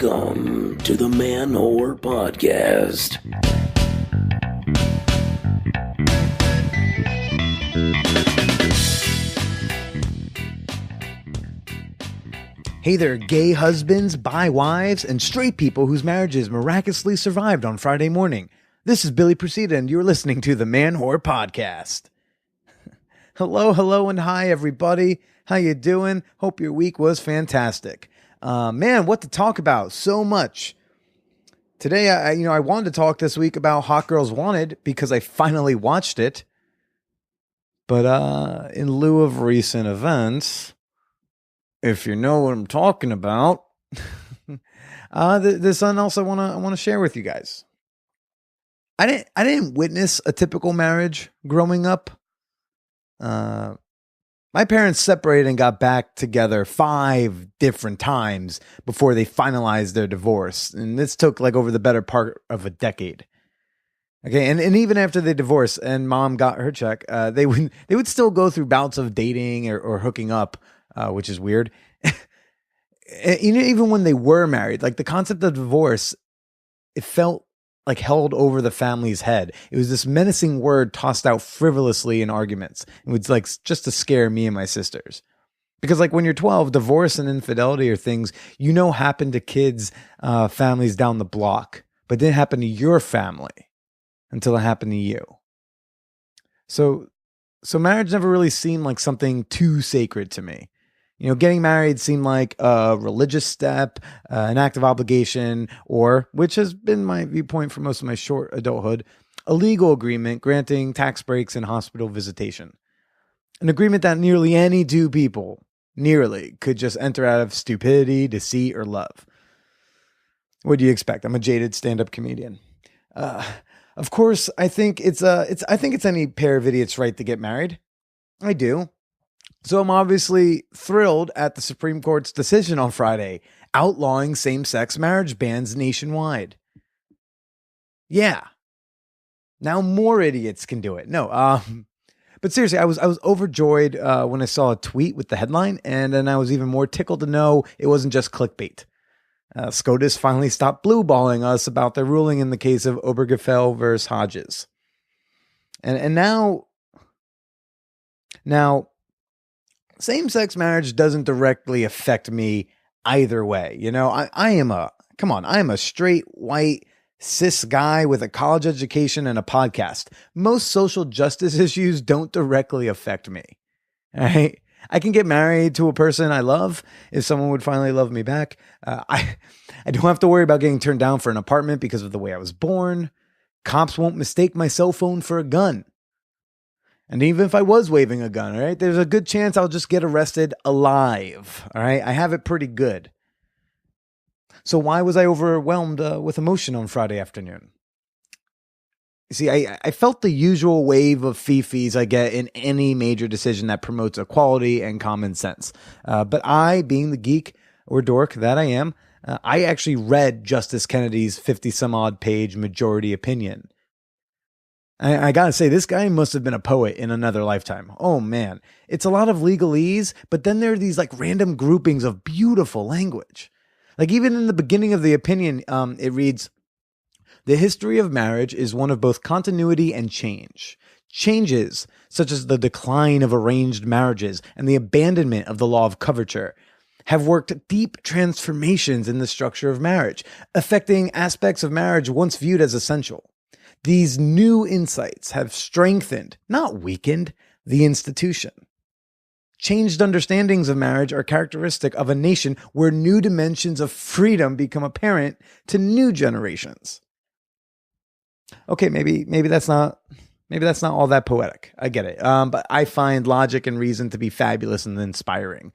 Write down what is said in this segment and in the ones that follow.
Welcome to the Man Whore Podcast. Hey there, gay husbands, bi wives, and straight people whose marriages miraculously survived on Friday morning. This is Billy Procida, and you're listening to the Man Whore Podcast. Hello, and hi, everybody. How you doing? Hope your week was fantastic. Man, what to talk about? So much. Today, I wanted to talk this week about Hot Girls Wanted because I finally watched it. But in lieu of recent events, if you know what I'm talking about, there's something else I want to share with you guys. I didn't witness a typical marriage growing up. My parents separated and got back together 5 different times before they finalized their divorce. And this took like over the better part of a decade. Okay. And even after they divorced and mom got her check, they would still go through bouts of dating or hooking up, which is weird. Even when they were married, like the concept of divorce, it felt like held over the family's head. It was this menacing word tossed out frivolously in arguments. It was like just to scare me and my sisters. Because like when you're 12, divorce and infidelity are things happen to kids, families down the block, but didn't happen to your family until it happened to you. So marriage never really seemed like something too sacred to me. Getting married seemed like a religious step, an act of obligation, or, which has been my viewpoint for most of my short adulthood, a legal agreement granting tax breaks and hospital visitation. An agreement that nearly any two people, could just enter out of stupidity, deceit, or love. What do you expect? I'm a jaded stand-up comedian. Of course, I think it's any pair of idiots' right to get married. I do. So I'm obviously thrilled at the Supreme Court's decision on Friday, outlawing same-sex marriage bans nationwide. Yeah. Now more idiots can do it. No, but seriously, I was overjoyed when I saw a tweet with the headline, and then I was even more tickled to know it wasn't just clickbait. SCOTUS finally stopped blueballing us about their ruling in the case of Obergefell versus Hodges. And now, same-sex marriage doesn't directly affect me either way. I am a straight, white, cis guy with a college education and a podcast. Most social justice issues don't directly affect me. All right? I can get married to a person I love if someone would finally love me back. I don't have to worry about getting turned down for an apartment because of the way I was born. Cops won't mistake my cell phone for a gun. And even if I was waving a gun, all right, there's a good chance I'll just get arrested alive. All right, I have it pretty good. So why was I overwhelmed with emotion on Friday afternoon? You see, I felt the usual wave of fifis I get in any major decision that promotes equality and common sense. But I, being the geek or dork that I am, I actually read Justice Kennedy's 50-some-odd page majority opinion. I gotta say, this guy must have been a poet in another lifetime. Oh man, it's a lot of legalese, but then there are these like random groupings of beautiful language. Like even in the beginning of the opinion, it reads, "The history of marriage is one of both continuity and change. Changes, such as the decline of arranged marriages and the abandonment of the law of coverture, have worked deep transformations in the structure of marriage, affecting aspects of marriage once viewed as essential. These new insights have strengthened, not weakened, the institution. Changed understandings of marriage are characteristic of a nation where new dimensions of freedom become apparent to new generations." Okay, maybe that's not all that poetic. I get it. But I find logic and reason to be fabulous and inspiring.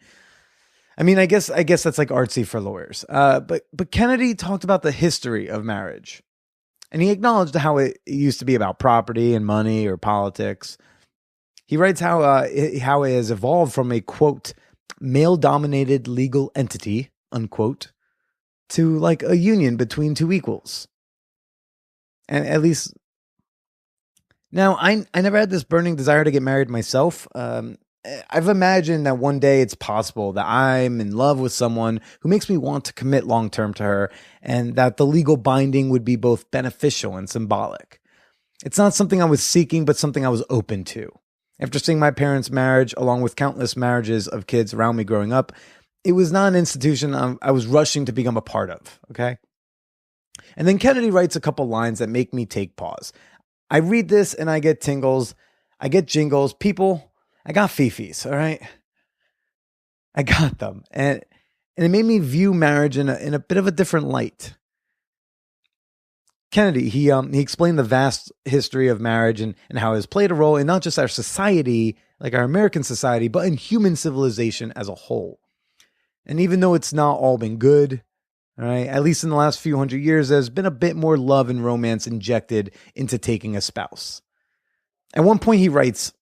I mean, I guess that's like artsy for lawyers. But Kennedy talked about the history of marriage. And he acknowledged how it used to be about property and money or politics. He writes how it has evolved from a, quote, male-dominated legal entity, unquote, to like a union between two equals. And at least, now I never had this burning desire to get married myself. I've imagined that one day it's possible that I'm in love with someone who makes me want to commit long term to her, and that the legal binding would be both beneficial and symbolic. It's not something I was seeking, but something I was open to. After seeing my parents' marriage, along with countless marriages of kids around me growing up, it was not an institution I was rushing to become a part of, okay? And then Kennedy writes a couple lines that make me take pause. I read this and I get tingles. I get jingles. People, I got fifis, all right? I got them. And it made me view marriage in a bit of a different light. Kennedy, he explained the vast history of marriage and how it has played a role in not just our society, like our American society, but in human civilization as a whole. And even though it's not all been good, all right, at least in the last few hundred years, there's been a bit more love and romance injected into taking a spouse. At one point he writes,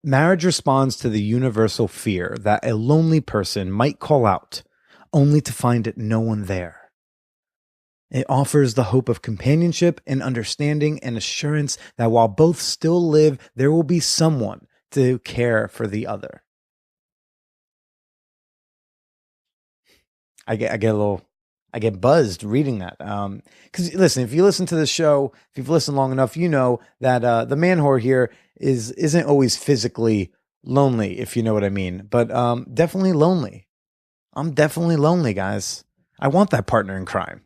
marriage responds to the universal fear that a lonely person might call out, only to find no one there. It offers the hope of companionship and understanding and assurance that while both still live, there will be someone to care for the other. I get buzzed reading that. Because listen, if you listen to the show, if you've listened long enough, you know that the man whore here isn't always physically lonely, if you know what I mean. But definitely lonely. I'm definitely lonely, guys. I want that partner in crime.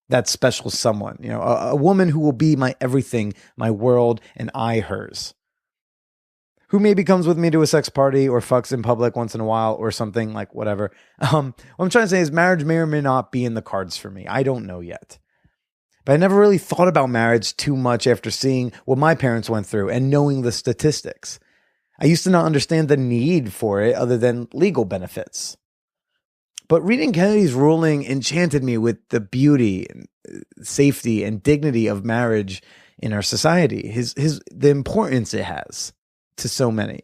That special someone, a woman who will be my everything, my world, and I hers. Who maybe comes with me to a sex party or fucks in public once in a while or something, like whatever. What I'm trying to say is marriage may or may not be in the cards for me. I don't know yet. But I never really thought about marriage too much after seeing what my parents went through and knowing the statistics. I used to not understand the need for it other than legal benefits. But reading Kennedy's ruling enchanted me with the beauty and safety and dignity of marriage in our society, the importance it has to so many.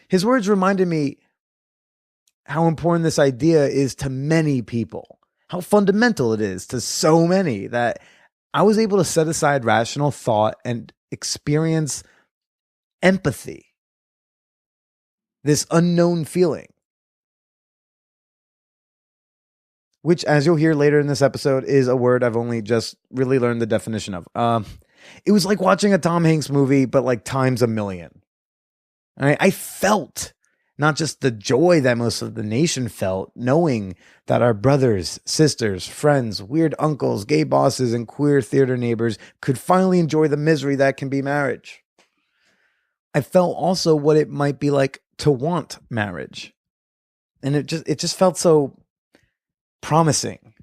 His words reminded me how important this idea is to many people, how fundamental it is to so many, that I was able to set aside rational thought and experience empathy, this unknown feeling, which, as you'll hear later in this episode, is a word I've only just really learned the definition of. It was like watching a Tom Hanks movie, but like times a million. I felt not just the joy that most of the nation felt, knowing that our brothers, sisters, friends, weird uncles, gay bosses, and queer theater neighbors could finally enjoy the misery that can be marriage. I felt also what it might be like to want marriage. And it just felt so promising,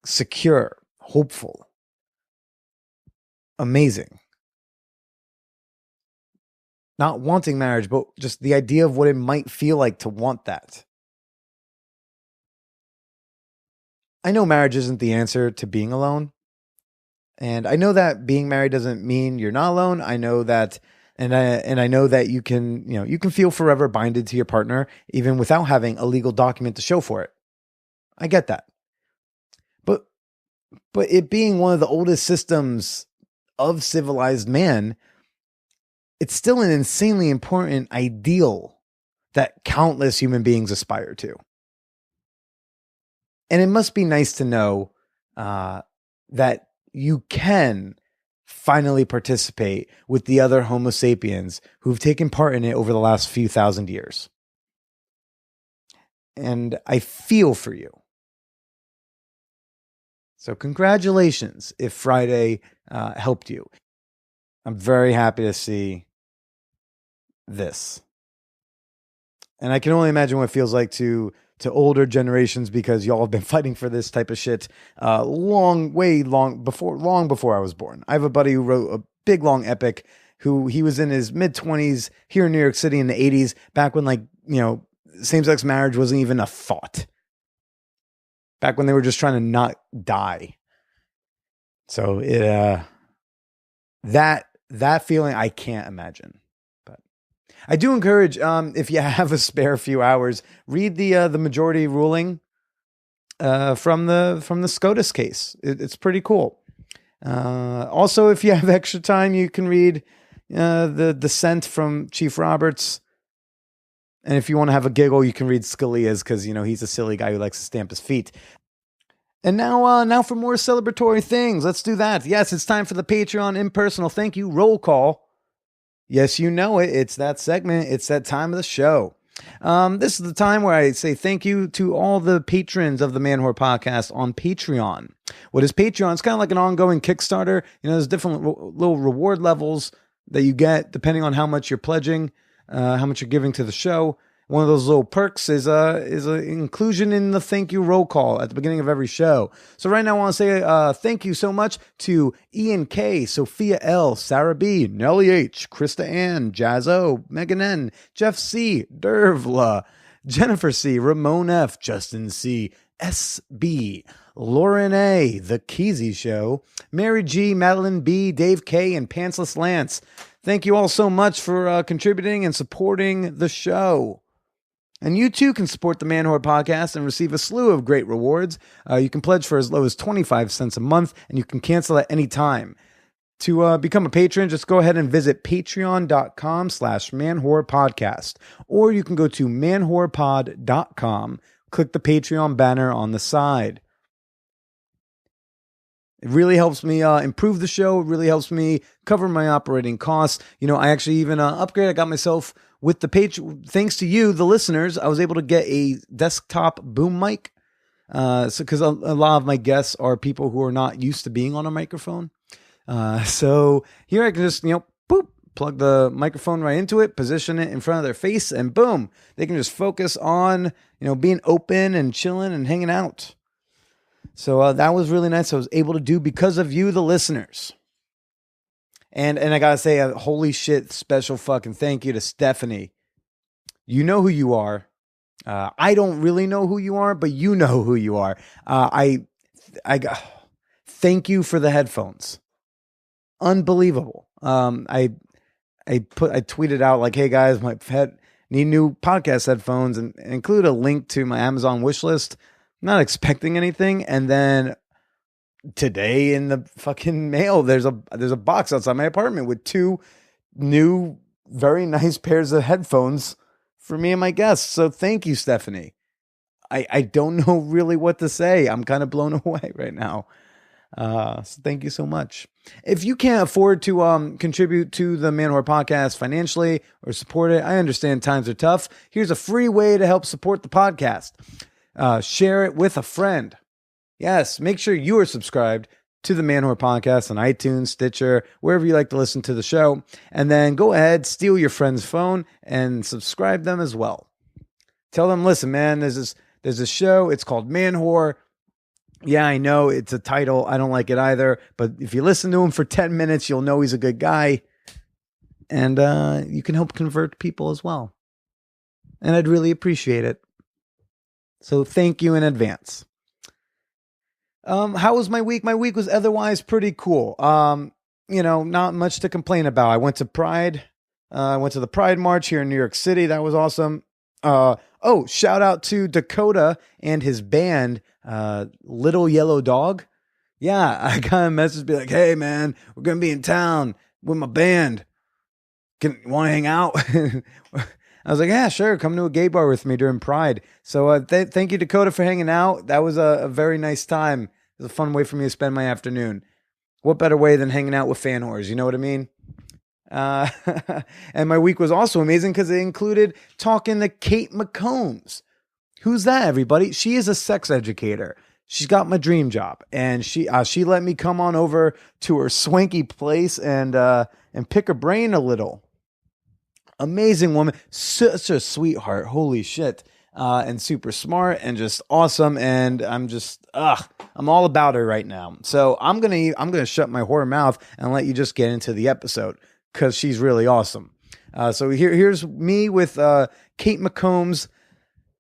secure, hopeful, amazing. Not wanting marriage, but just the idea of what it might feel like to want that. I know marriage isn't the answer to being alone. And I know that being married doesn't mean you're not alone. I know that, and I know that you can feel forever binded to your partner, even without having a legal document to show for it. I get that. But it being one of the oldest systems of civilized man, it's still an insanely important ideal that countless human beings aspire to. And it must be nice to know that you can finally participate with the other Homo sapiens who've taken part in it over the last few thousand years. And I feel for you. So congratulations if Friday helped you. I'm very happy to see this. And I can only imagine what it feels like to older generations, because y'all have been fighting for this type of shit long before I was born. I have a buddy who wrote a big long epic, who he was in his mid-20s here in New York City in the 80s, back when same-sex marriage wasn't even a thought. Back when they were just trying to not die. So that feeling I can't imagine. I do encourage, if you have a spare few hours, read the majority ruling from the SCOTUS case. It's pretty cool. Also, if you have extra time, you can read the dissent from Chief Roberts. And if you want to have a giggle, you can read Scalia's because, he's a silly guy who likes to stamp his feet. And now for more celebratory things. Let's do that. Yes, it's time for the Patreon impersonal thank you roll call. Yes, you know it. It's that segment. It's that time of the show. This is the time where I say thank you to all the patrons of the Man Whore Podcast on Patreon. What is Patreon? It's kind of like an ongoing Kickstarter. There's different little reward levels that you get depending on how much you're pledging, how much you're giving to the show. One of those little perks is a inclusion in the thank you roll call at the beginning of every show. So right now I want to say thank you so much to Ian K, Sophia L, Sarah B, Nellie H, Krista Ann, Jazzo, Megan N, Jeff C, Dervla, Jennifer C, Ramon F, Justin C, SB, Lauren A, The Keezy Show, Mary G, Madeline B, Dave K, and Pantsless Lance. Thank you all so much for contributing and supporting the show. And you too can support the Man Whore Podcast and receive a slew of great rewards. You can pledge for as low as 25 cents a month, and you can cancel at any time. To become a patron, just go ahead and visit patreon.com/manwhorepodcast. Or you can go to manwhorepod.com, click the Patreon banner on the side. It really helps me improve the show. It really helps me cover my operating costs. I actually even upgraded. I got myself with the page. Thanks to you, the listeners, I was able to get a desktop boom mic. Because a lot of my guests are people who are not used to being on a microphone. So here I can just, boop, plug the microphone right into it, position it in front of their face, and boom, they can just focus on, being open and chilling and hanging out. So that was really nice. I was able to do because of you, the listeners. And I got to say a holy shit special fucking thank you to Stephanie. You know who you are. I don't really know who you are, but you know who you are. I thank you for the headphones. Unbelievable. I tweeted out like, hey guys, need new podcast headphones, and include a link to my Amazon wish list. Not expecting anything, and then today in the fucking mail, there's a box outside my apartment with 2 new, very nice pairs of headphones for me and my guests. So thank you, Stephanie. I don't know really what to say. I'm kind of blown away right now. So thank you so much. If you can't afford to contribute to the Man Whore Podcast financially or support it, I understand times are tough. Here's a free way to help support the podcast. Share it with a friend. Yes, make sure you are subscribed to the Man Whore Podcast on iTunes, Stitcher, wherever you like to listen to the show. And then go ahead, steal your friend's phone and subscribe them as well. Tell them, listen, man, there's this show. It's called Man Whore. Yeah, I know it's a title. I don't like it either. But if you listen to him for 10 minutes, you'll know he's a good guy. And you can help convert people as well. And I'd really appreciate it. So thank you in advance. How was my week? My week was otherwise pretty cool. Not much to complain about. I went to Pride. I went to the Pride March here in New York City. That was awesome. Shout out to Dakota and his band, Little Yellow Dog. Yeah, I got a message be like, hey man, we're going to be in town with my band. Want to hang out? I was like, yeah, sure. Come to a gay bar with me during Pride. So thank you, Dakota, for hanging out. That was a very nice time. It was a fun way for me to spend my afternoon. What better way than hanging out with fan whores? You know what I mean? And my week was also amazing because it included talking to Kate McCombs. Who's that, everybody? She is a sex educator. She's got my dream job. And she let me come on over to her swanky place and pick her brain a little. Amazing woman, such a sweetheart. Holy shit. And super smart and just awesome. And I'm just, I'm all about her right now. So I'm going to shut my whore mouth and let you just get into the episode because she's really awesome. So here's me with Kate McCombs,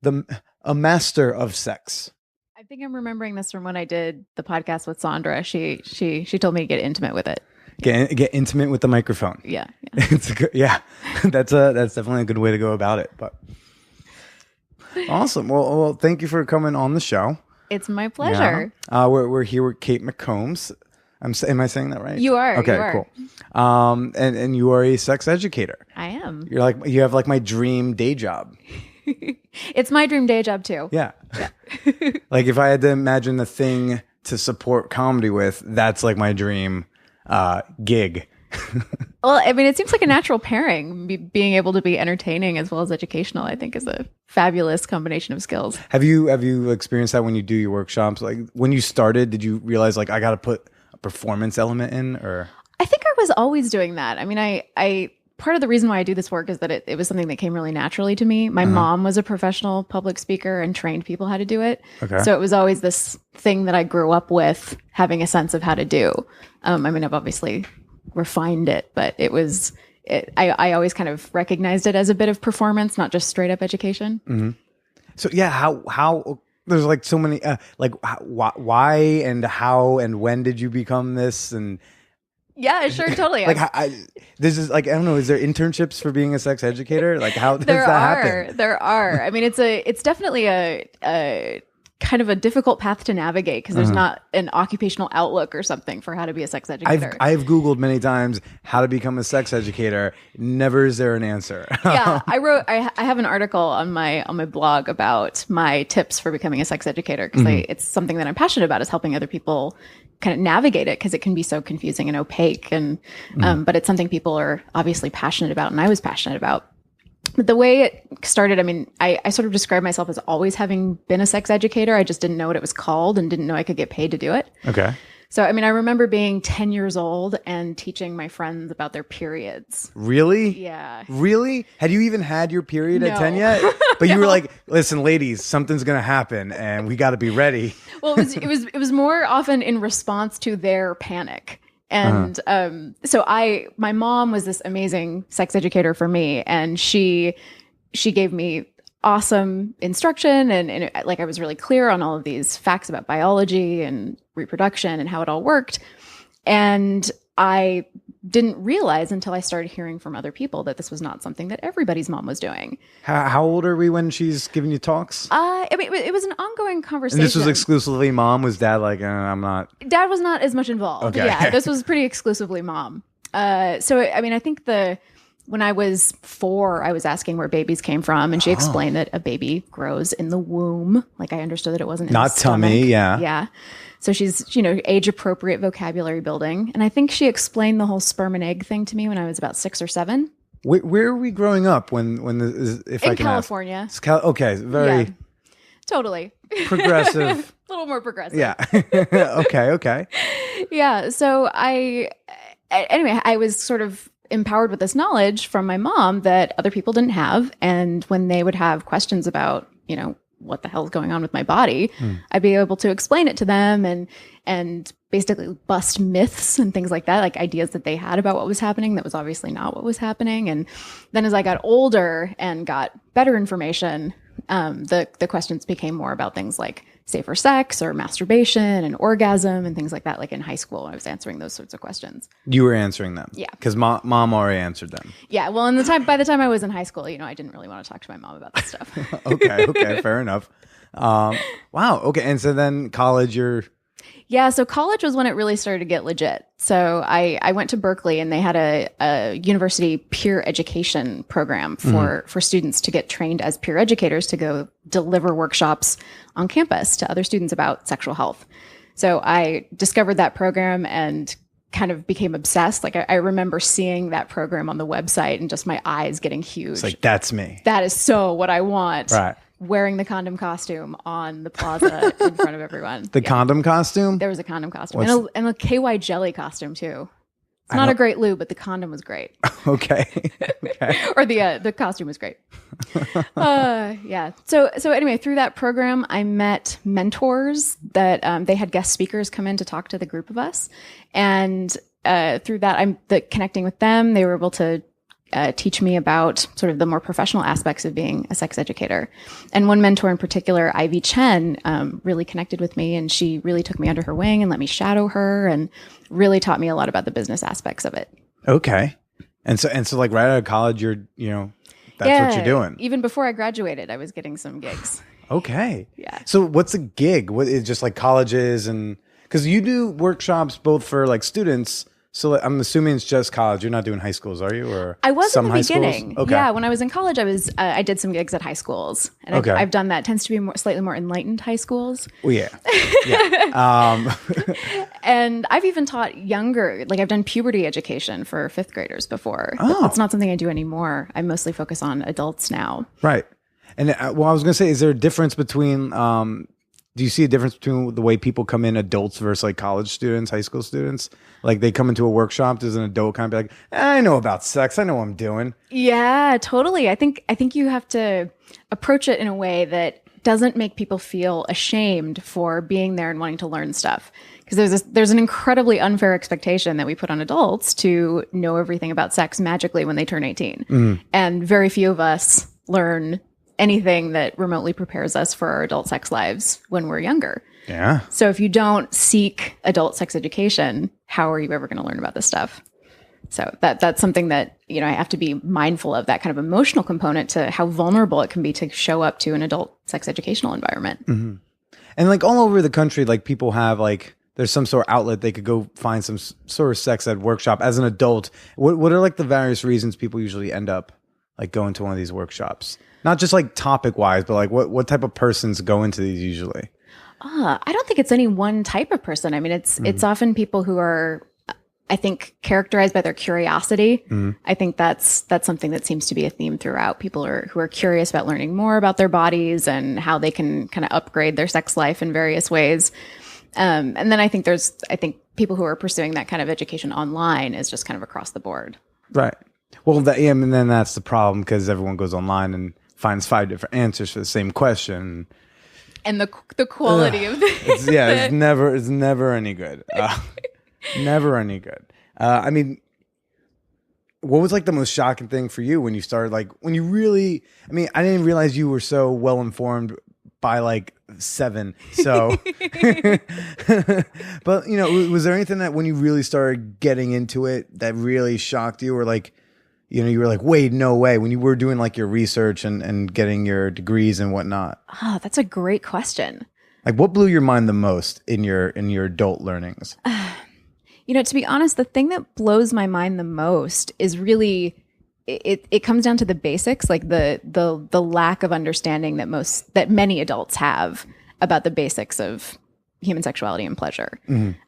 a master of sex. I think I'm remembering this from when I did the podcast with Sandra. She told me to get intimate with it. Get intimate with the microphone. Yeah. It's a good, yeah. That's definitely a good way to go about it. But awesome. Well, thank you for coming on the show. It's my pleasure. Yeah. We're here with Kate McCombs. Am I saying that right? You are. Okay, you are. cool. And you are a sex educator. I am. You have like my dream day job. It's my dream day job too. Yeah. Like if I had to imagine the thing to support comedy with, that's like my dream gig. Well, I mean, it seems like a natural pairing. Being able to be entertaining as well as educational, I think, is a fabulous combination of skills. Have you experienced that when you do your workshops? Like when you started, did you realize like I got to put a performance element in, or? I think I was always doing that. I mean, I part of the reason why I do this work is that it was something that came really naturally to me. My mom was a professional public speaker and trained people how to do it. Okay. So it was always this thing that I grew up with, having a sense of how to do. I mean, I've obviously refined it, but I always kind of recognized it as a bit of performance, not just straight up education. Mm-hmm. So yeah, how there's like so many why and how and when did you become this? And yeah, sure, totally. Like this is like, I don't know, is there internships for being a sex educator? Like how does that happen? There are. I mean, it's definitely a kind of a difficult path to navigate because there's not an occupational outlook or something for how to be a sex educator. I've Googled many times how to become a sex educator. Never is there an answer. Yeah, I have an article on my blog about my tips for becoming a sex educator because it's something that I'm passionate about, is helping other people kind of navigate it, because it can be so confusing and opaque, and but it's something people are obviously passionate about, and I was passionate about. But the way it started, I mean, I sort of describe myself as always having been a sex educator. I just didn't know what it was called and didn't know I could get paid to do it. Okay. So, I mean, I remember being 10 years old and teaching my friends about their periods. Really? Yeah. Really? Had you even had your period at 10 yet? But you were like, listen, ladies, something's going to happen and we got to be ready. Well, it was more often in response to their panic. And so my mom was this amazing sex educator for me, and she gave me awesome instruction, and like I was really clear on all of these facts about biology and reproduction and how it all worked. And I didn't realize until I started hearing from other people that this was not something that everybody's mom was doing. How old are we when she's giving you talks? I mean, it was an ongoing conversation. And this was exclusively mom? Was dad like, I'm not? Dad was not as much involved. Okay. Yeah, this was pretty exclusively mom. So, I mean, I think when I was 4, I was asking where babies came from, and she explained that a baby grows in the womb. Like, I understood that it wasn't in not the stomach. Tummy, yeah. Yeah. So she's, age appropriate vocabulary building. And I think she explained the whole sperm and egg thing to me when I was about 6 or 7. Where are we growing up when if I can California. Ask? Okay, very. Yeah, totally. Progressive. A little more progressive. Yeah. Okay. Yeah. So anyway, I was sort of empowered with this knowledge from my mom that other people didn't have. And when they would have questions about, what the hell's going on with my body, I'd be able to explain it to them and basically bust myths and things like that, like ideas that they had about what was happening that was obviously not what was happening. And then as I got older and got better information, the questions became more about things like safer sex or masturbation and orgasm and things like that. Like in high school, I was answering those sorts of questions. You were answering them? Yeah. Because mom already answered them. Yeah. Well, by the time I was in high school, I didn't really want to talk to my mom about this stuff. Okay. Fair enough. Wow. Okay. And so then college, Yeah, so college was when it really started to get legit. So I went to Berkeley, and they had a university peer education program for students to get trained as peer educators to go deliver workshops on campus to other students about sexual health. So I discovered that program and kind of became obsessed. Like I remember seeing that program on the website and just my eyes getting huge. It's like, that's me. That is so what I want. Right. Wearing the condom costume on the plaza in front of everyone. The condom costume? There was a condom costume. And a KY jelly costume, too. It's not a great lube, but the condom was great. Okay. Or the costume was great. Yeah. So anyway, through that program, I met mentors that they had guest speakers come in to talk to the group of us. And through that, connecting with them, they were able to teach me about sort of the more professional aspects of being a sex educator. And one mentor in particular, Ivy Chen, really connected with me, and she really took me under her wing and let me shadow her and really taught me a lot about the business aspects of it. Okay. And so like right out of college, you're, that's what you're doing. Even before I graduated, I was getting some gigs. Okay. Yeah. So what's a gig? What is just like colleges and Because you do workshops both for like students. So I'm assuming it's just college. You're not doing high schools, are you? Or I was some in the high schools? beginning. Okay. Yeah, when I was in college, I did some gigs at high schools, and Okay. I've done that. It tends to be slightly more enlightened high schools. Well, yeah. Yeah. And I've even taught younger, like I've done puberty education for fifth graders before. But Oh. that's not something I do anymore. I mostly focus on adults now. Right. And well, I was going to say, is there a difference between, do you see a difference between the way people come in, adults versus like college students, high school students? Like they come into a workshop, does an adult kind of be like, I know about sex. I know what I'm doing. Yeah, totally. I think you have to approach it in a way that doesn't make people feel ashamed for being there and wanting to learn stuff. Because there's an incredibly unfair expectation that we put on adults to know everything about sex magically when they turn 18. And very few of us learn anything that remotely prepares us for our adult sex lives when we're younger. Yeah. So if you don't seek adult sex education, how are you ever going to learn about this stuff? So that's something that, I have to be mindful of, that kind of emotional component to how vulnerable it can be to show up to an adult sex educational environment. Mm-hmm. And like all over the country, like people have like, there's some sort of outlet they could go find some sort of sex ed workshop as an adult. What are like the various reasons people usually end up like going to one of these workshops? Not just like topic wise, but like what type of persons go into these usually? I don't think it's any one type of person. I mean, it's often people who are, I think, characterized by their curiosity. I think that's something that seems to be a theme throughout. People who are curious about learning more about their bodies and how they can kind of upgrade their sex life in various ways. And then I think people who are pursuing that kind of education online is just kind of across the board. Right. Well, and then that's the problem because everyone goes online and finds 5 different answers for the same question. And the quality of it's never any good. Never any good. I mean, what was like the most shocking thing for you when you started? Like when you really, I mean, I didn't realize you were so well informed by like 7. So, but was there anything that when you really started getting into it that really shocked you, or like, you were like, wait, no way, when you were doing like your research and getting your degrees and whatnot? Oh, that's a great question. Like what blew your mind the most in your adult learnings? To be honest, the thing that blows my mind the most is really, it comes down to the basics, like the lack of understanding that many adults have about the basics of human sexuality and pleasure.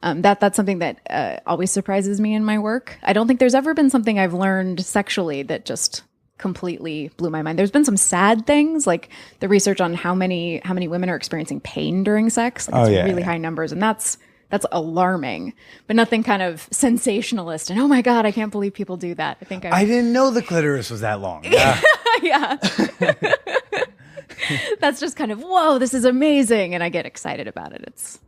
That's something that always surprises me in my work. I don't think there's ever been something I've learned sexually that just completely blew my mind. There's been some sad things, like the research on how many women are experiencing pain during sex. Like it's really high numbers, and that's alarming, but nothing kind of sensationalist. And oh my God, I can't believe people do that. I didn't know the clitoris was that long. Yeah. Yeah. That's just kind of, whoa, this is amazing. And I get excited about it. It's,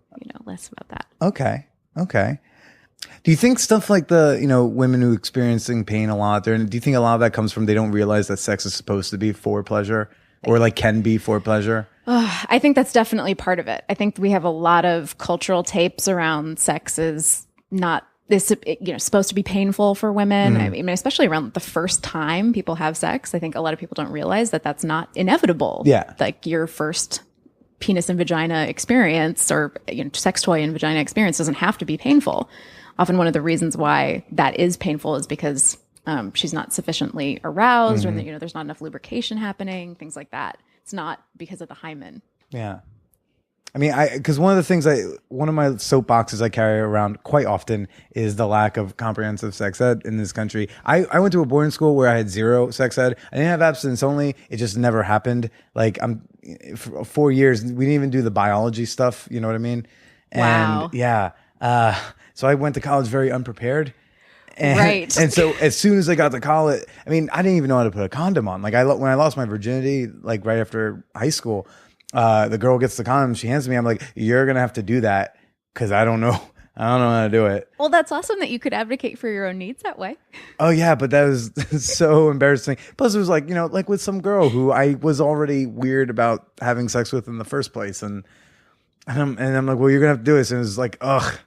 less about that. Okay. Do you think stuff like the, women who are experiencing pain a lot there, do you think a lot of that comes from they don't realize that sex is supposed to be for pleasure, or like can be for pleasure? I think that's definitely part of it. I think we have a lot of cultural tapes around sex is supposed to be painful for women. I mean, especially around the first time people have sex. I think a lot of people don't realize that that's not inevitable. Yeah. Like your first penis and vagina experience or sex toy and vagina experience doesn't have to be painful. Often one of the reasons why that is painful is because she's not sufficiently aroused, or there's not enough lubrication happening, things like that. It's not because of the hymen. Yeah. I mean, because one of my soapboxes I carry around quite often is the lack of comprehensive sex ed in this country. I went to a boarding school where I had 0 sex ed. I didn't have abstinence only. It just never happened. Like for 4 years, we didn't even do the biology stuff. You know what I mean? And wow. Yeah. So I went to college very unprepared. Right. And so as soon as I got to college, I mean, I didn't even know how to put a condom on. Like when I lost my virginity, like right after high school, the girl gets the condom, she hands it to me. I'm like, you're going to have to do that because I don't know how to do it. Well, that's awesome that you could advocate for your own needs that way. Oh yeah, but that was so embarrassing. Plus it was like, like with some girl who I was already weird about having sex with in the first place. And I'm like, well, you're going to have to do this. And it was like, ugh.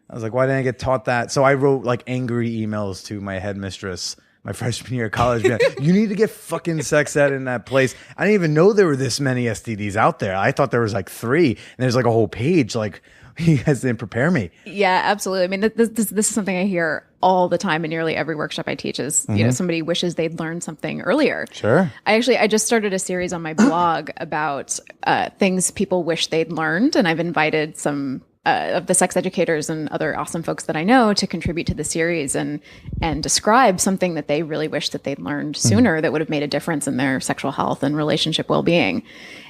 I was like, why didn't I get taught that? So I wrote like angry emails to my headmistress my freshman year of college. Being like, you need to get fucking sex ed in that place. I didn't even know there were this many STDs out there. I thought there was like 3, and there's like a whole page like you guys didn't prepare me. Yeah, absolutely. I mean, this is something I hear all the time in nearly every workshop I teach is, you know, somebody wishes they'd learned something earlier. Sure. I just started a series on my blog about things people wish they'd learned. And I've invited some of the sex educators and other awesome folks that I know to contribute to the series and describe something that they really wish that they'd learned sooner that would have made a difference in their sexual health and relationship well-being.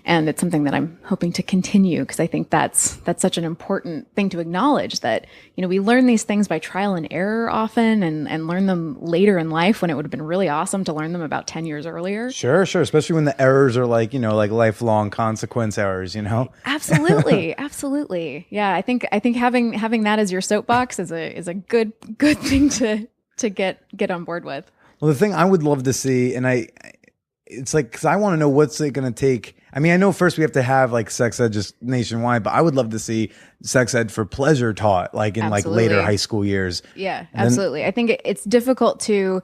And it's something that I'm hoping to continue because I think that's such an important thing to acknowledge that, you know, we learn these things by trial and error often and learn them later in life when it would have been really awesome to learn them about 10 years earlier. Sure. Especially when the errors are like, you know, like lifelong consequence errors, you know? Absolutely. Absolutely. Yeah. I think having that as your soapbox is a good thing to get on board with. Well, the thing I would love to see, and it's like, because I want to know what's it going to take. I mean, I know first we have to have like sex ed just nationwide, but I would love to see sex ed for pleasure taught like in like later high school years. Yeah, absolutely. I think it's difficult to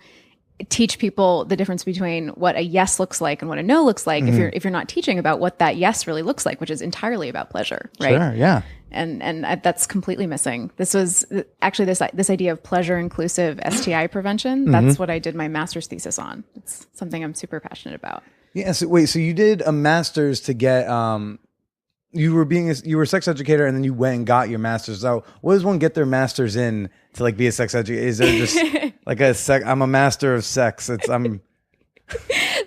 teach people the difference between what a yes looks like and what a no looks like if you're not teaching about what that yes really looks like, which is entirely about pleasure, right? Sure, yeah. And that's completely missing. This was actually this idea of pleasure inclusive STI prevention. That's what I did my master's thesis on. It's something I'm super passionate about. Yeah. So wait, so you did a master's to get you were a sex educator and then you went and got your master's. So what does one get their master's in to like be a sex educator? Is there just like I'm a master of sex.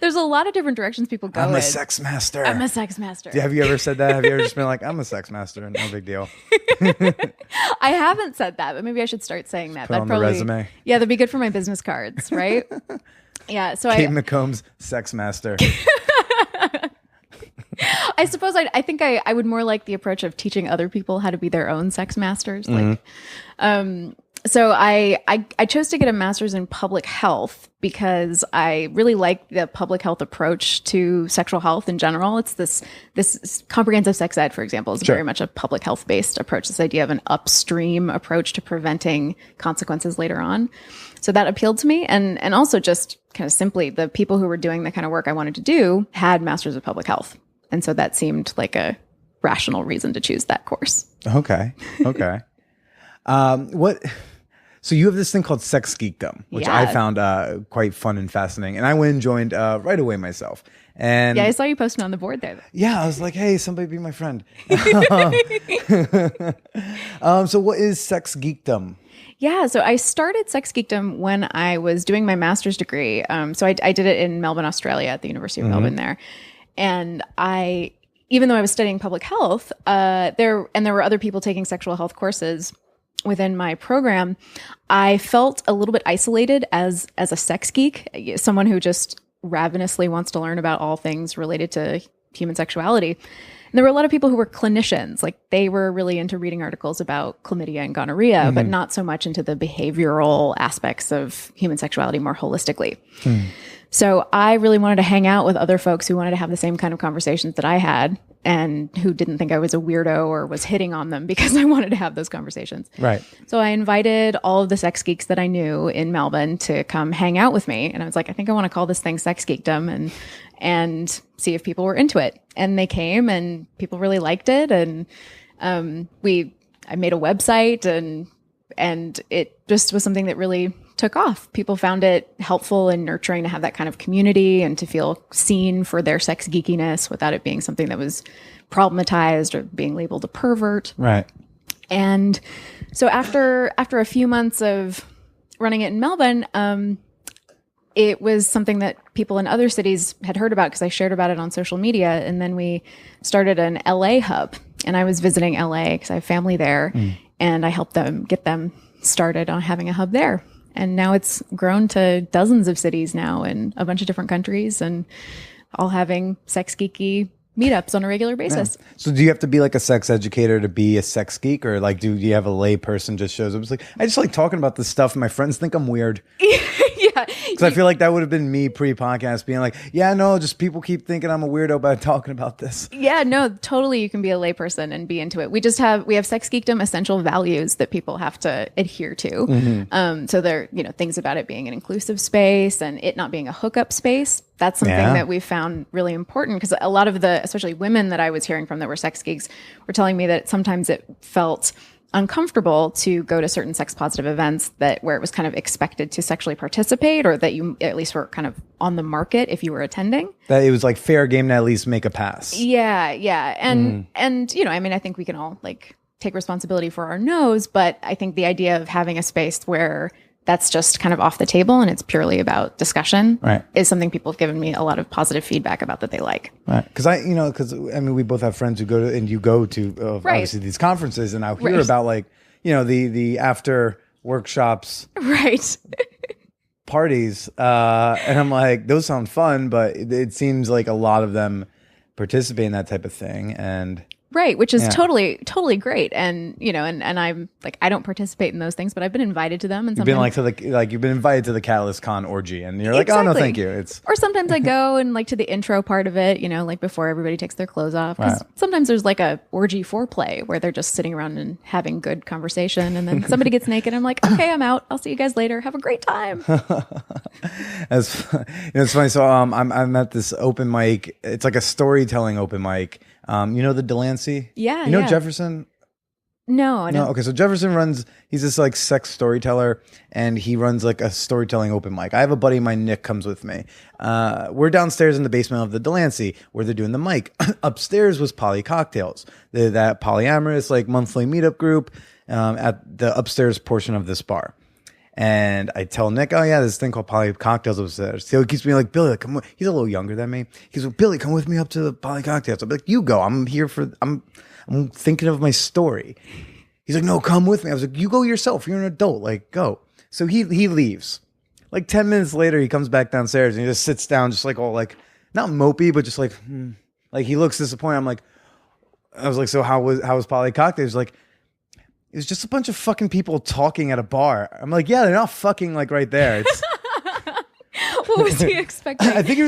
There's a lot of different directions people go I'm a sex master. I'm a sex master. Have you ever said that? Have you ever just been like, I'm a sex master? No big deal. I haven't said that, but maybe I should start saying that. Put on the resume. Yeah, that'd be good for my business cards, right? Yeah. So Kate McCombs, sex master. I suppose I think I would more like the approach of teaching other people how to be their own sex masters. So I chose to get a master's in public health because I really like the public health approach to sexual health in general. It's this comprehensive sex ed, for example, is very much a public health based approach. This idea of an upstream approach to preventing consequences later on. So that appealed to me. And also just kind of simply the people who were doing the kind of work I wanted to do had masters of public health. And so that seemed like a rational reason to choose that course. Okay. So you have this thing called sex geekdom, which I found quite fun and fascinating. And I went and joined right away myself. And yeah, I saw you posting on the board there. Yeah, I was like, hey, somebody be my friend. So what is sex geekdom? Yeah, so I started Sex Geekdom when I was doing my master's degree. So I did it in Melbourne, Australia at the University of Melbourne there. And even though I was studying public health, there were other people taking sexual health courses within my program, I felt a little bit isolated as a sex geek, someone who just ravenously wants to learn about all things related to human sexuality. And there were a lot of people who were clinicians, like they were really into reading articles about chlamydia and gonorrhea, but not so much into the behavioral aspects of human sexuality more holistically. So I really wanted to hang out with other folks who wanted to have the same kind of conversations that I had and who didn't think I was a weirdo or was hitting on them because I wanted to have those conversations. Right. So I invited all of the sex geeks that I knew in Melbourne to come hang out with me. And I was like, I think I want to call this thing Sex Geekdom and see if people were into it. And they came and people really liked it. And I made a website and it just was something that really took off. People found it helpful and nurturing to have that kind of community and to feel seen for their sex geekiness without it being something that was problematized or being labeled a pervert. Right. And so after a few months of running it in Melbourne, it was something that people in other cities had heard about because I shared about it on social media. And then we started an LA hub, and I was visiting LA because I have family there, and I helped them get them started on having a hub there. And now it's grown to dozens of cities now in a bunch of different countries and all having sex geeky meetups on a regular basis. Yeah. So do you have to be like a sex educator to be a sex geek, or like do you have a lay person just shows up? It's like, I just like talking about this stuff and my friends think I'm weird. Yeah. Because I feel like that would have been me pre-podcast being like, yeah, no, just people keep thinking I'm a weirdo by talking about this. Yeah, no, totally. You can be a layperson and be into it. We have sex geekdom essential values that people have to adhere to. So there, things about it being an inclusive space and it not being a hookup space. That's something that we found really important because a lot of especially women that I was hearing from that were sex geeks were telling me that sometimes it felt uncomfortable to go to certain sex positive events where it was kind of expected to sexually participate, or that you at least were kind of on the market if you were attending. That it was like fair game to at least make a pass. Yeah. And I think we can all like take responsibility for our no's, but I think the idea of having a space where that's just kind of off the table and it's purely about discussion is something people have given me a lot of positive feedback about that they like. Right. Because we both have friends who go to, and you go to obviously these conferences, and I hear about like, the after workshops. Right. parties. And I'm like, those sound fun, but it seems like a lot of them participate in that type of thing. And right, which is totally great. And and I'm like, I don't participate in those things, but I've been invited to them. And you've been you've been invited to the Catalyst Con orgy, and you're like, oh no, thank you. Or sometimes I go and like to the intro part of it, like before everybody takes their clothes off. Because sometimes there's like a orgy foreplay where they're just sitting around and having good conversation, and then somebody gets naked. I'm like, okay, I'm out. I'll see you guys later. Have a great time. It's funny. So I'm at this open mic. It's like a storytelling open mic. The Delancey? Yeah. Jefferson? No. Okay, so Jefferson he's this like sex storyteller, and he runs like a storytelling open mic. I have a buddy of mine, Nick, comes with me. We're downstairs in the basement of the Delancey where they're doing the mic. Upstairs was Poly Cocktails, that polyamorous like monthly meetup group at the upstairs portion of this bar. And I tell Nick, oh yeah, this thing called Poly Cocktails upstairs. So he keeps being like, Billy, come with. He's a little younger than me. He's like, Billy, come with me up to the Poly Cocktails. I'm like, you go. I'm here I'm thinking of my story. He's like, no, come with me. I was like, you go yourself. You're an adult. Like, go. So he leaves. Like 10 minutes later, he comes back downstairs and he just sits down, just like all like, not mopey, but just like, like he looks disappointed. I was like, so how was Poly Cocktails? He's like, it was just a bunch of fucking people talking at a bar. I'm like, yeah, they're not fucking like right there. It's what was he expecting? I think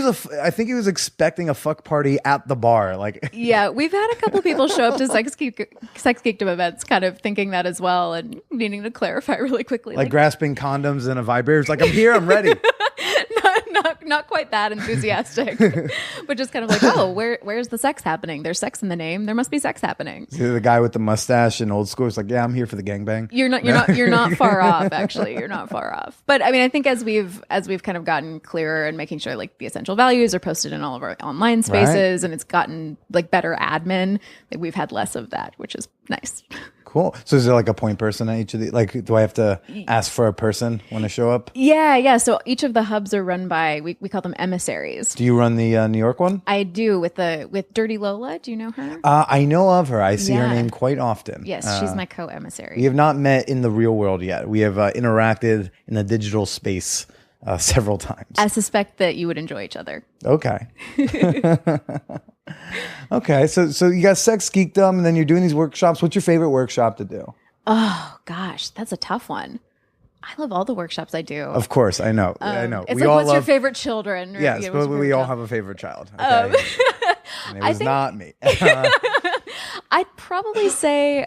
he was expecting a fuck party at the bar. Like, yeah, we've had a couple people show up to sex geekdom events, kind of thinking that as well, and needing to clarify really quickly, like grasping condoms and a vibrator. It's like, I'm here, I'm ready. Not quite that enthusiastic, but just kind of like, oh, where's the sex happening? There's sex in the name. There must be sex happening. See, the guy with the mustache in old school is like, yeah, I'm here for the gangbang. You're not far off. Actually, you're not far off. But I mean, I think as we've kind of gotten clearer and making sure like the essential values are posted in all of our online spaces, and it's gotten like better admin, like we've had less of that, which is nice. Cool. So is there like a point person at each of the, like, do I have to ask for a person when I show up? Yeah. So each of the hubs are run by, we call them emissaries. Do you run the New York one? I do with Dirty Lola. Do you know her? I know of her. I see her name quite often. Yes, she's my co-emissary. We have not met in the real world yet. We have interacted in the digital space several times. I suspect that you would enjoy each other. Okay. Okay, so you got sex geekdom, and then you're doing these workshops. What's your favorite workshop to do? Oh gosh, that's a tough one. I love all the workshops I do. Of course, I know. I know. It's what's your favorite children? Yes, but we all have a favorite child. Okay? And it was not me. I'd probably say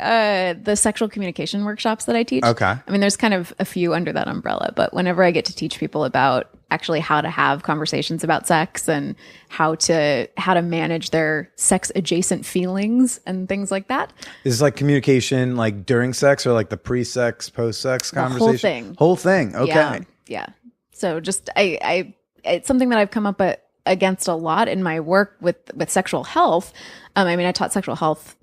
the sexual communication workshops that I teach. Okay. I mean, there's kind of a few under that umbrella, but whenever I get to teach people about actually how to have conversations about sex and how to manage their sex adjacent feelings and things like that. Is this like communication like during sex or like the pre-sex, post-sex conversation? Whole thing. Okay. Yeah. So just it's something that I've come up against a lot in my work with sexual health. I mean, I taught sexual health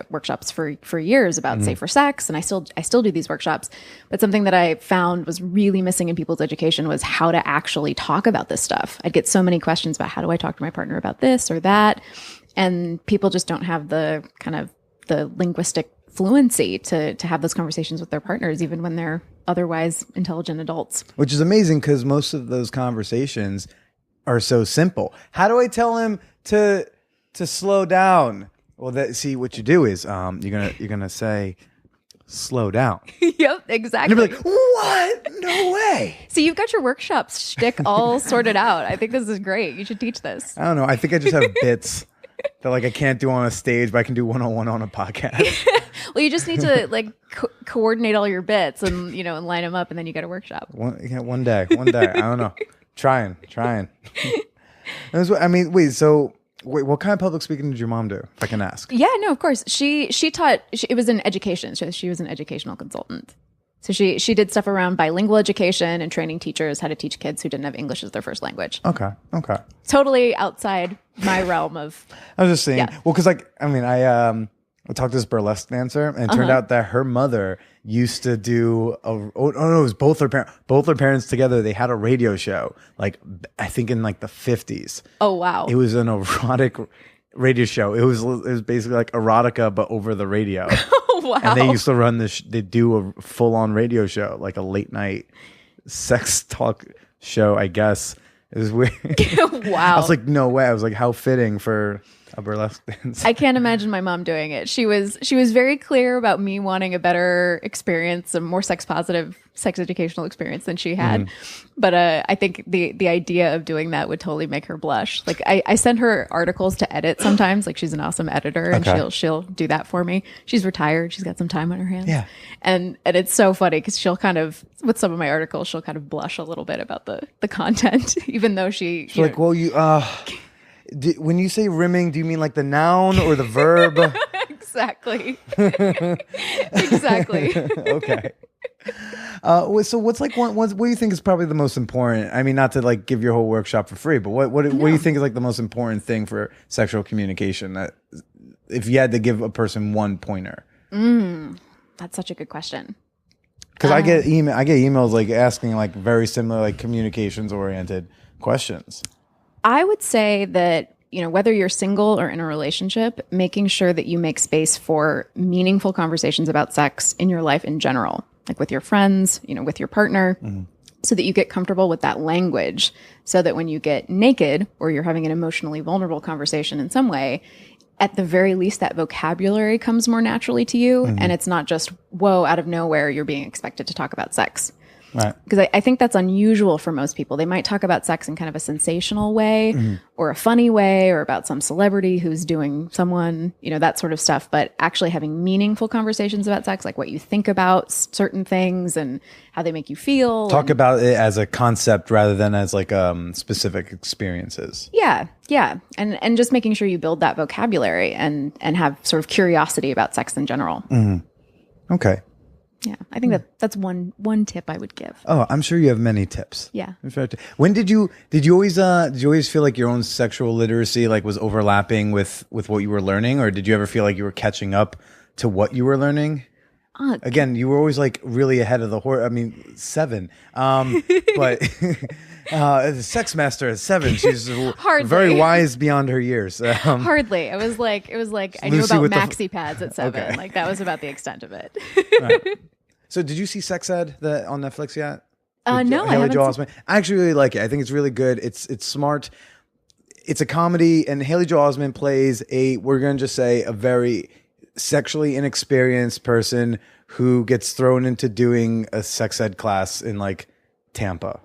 workshops for years about safer sex, and I still do these workshops. But something that I found was really missing in people's education was how to actually talk about this stuff. I'd get so many questions about how do I talk to my partner about this or that, and people just don't have the kind of the linguistic fluency to have those conversations with their partners, even when they're otherwise intelligent adults. Which is amazing because most of those conversations are so simple. How do I tell him to slow down? Well, see, what you do is you're gonna say, slow down. Yep, And exactly. they'd be like, what? No way. So you've got your workshop shtick all sorted out. I think this is great. You should teach this. I don't know. I think I just have bits that like I can't do on a stage, but I can do one-on-one on a podcast. Well, you just need to like coordinate all your bits and, and line them up, and then you get a workshop. One day. I don't know. Trying. Wait, what kind of public speaking did your mom do, if I can ask? Yeah, no, of course. She taught, it was in education. She was an educational consultant. So she did stuff around bilingual education and training teachers how to teach kids who didn't have English as their first language. Okay. Totally outside my realm of. I was just saying, Yeah. well, because I talked to this burlesque dancer, and it turned out that her mother used to do it was both her parents together. They had a radio show, like I think in like the 50s. Oh wow! It was an erotic radio show. It was basically like erotica, but over the radio. Oh wow! And they used to run this. They do a full on radio show, like a late night sex talk show. I guess it was weird. Wow! I was like, no way. I was like, how fitting for a burlesque dance. I can't imagine my mom doing it. She was very clear about me wanting a better experience, a more sex positive, sex educational experience than she had. But I think the idea of doing that would totally make her blush. Like I send her articles to edit sometimes. Like she's an awesome editor, and she'll do that for me. She's retired. She's got some time on her hands. Yeah. And it's so funny because she'll kind of, with some of my articles, she'll kind of blush a little bit about the content, even though she's like, well, when you say rimming, do you mean like the noun or the verb? Exactly. Exactly. Okay. So what's like what do you think is probably the most important? I mean, not to like give your whole workshop for free, but what do you think is like the most important thing for sexual communication? That if you had to give a person one pointer? That's such a good question. Because I get emails like asking like very similar like communications oriented questions. I would say that, whether you're single or in a relationship, making sure that you make space for meaningful conversations about sex in your life in general, like with your friends, with your partner, so that you get comfortable with that language, so that when you get naked or you're having an emotionally vulnerable conversation in some way, at the very least, that vocabulary comes more naturally to you. And it's not just, whoa, out of nowhere, you're being expected to talk about sex. Right. Because I think that's unusual for most people. They might talk about sex in kind of a sensational way or a funny way, or about some celebrity who's doing someone, that sort of stuff. But actually having meaningful conversations about sex, like what you think about certain things and how they make you feel. Talk about it as a concept rather than as like specific experiences. Yeah. And just making sure you build that vocabulary and have sort of curiosity about sex in general. Okay. Yeah, I think that's one tip I would give. Oh, I'm sure you have many tips. Yeah. When did you always feel like your own sexual literacy like was overlapping with what you were learning, or did you ever feel like you were catching up to what you were learning? Again, you were always like really ahead of the horse. I mean, 7. But sex master at 7. She's very wise beyond her years. Hardly. It was like I knew about maxi pads at 7. Okay. Like that was about the extent of it. Right. So did you see Sex Ed on Netflix yet? No, I haven't. I actually really like it. I think it's really good. It's smart. It's a comedy, and Haley Joel Osment plays we're going to just say a very sexually inexperienced person who gets thrown into doing a sex ed class in like Tampa,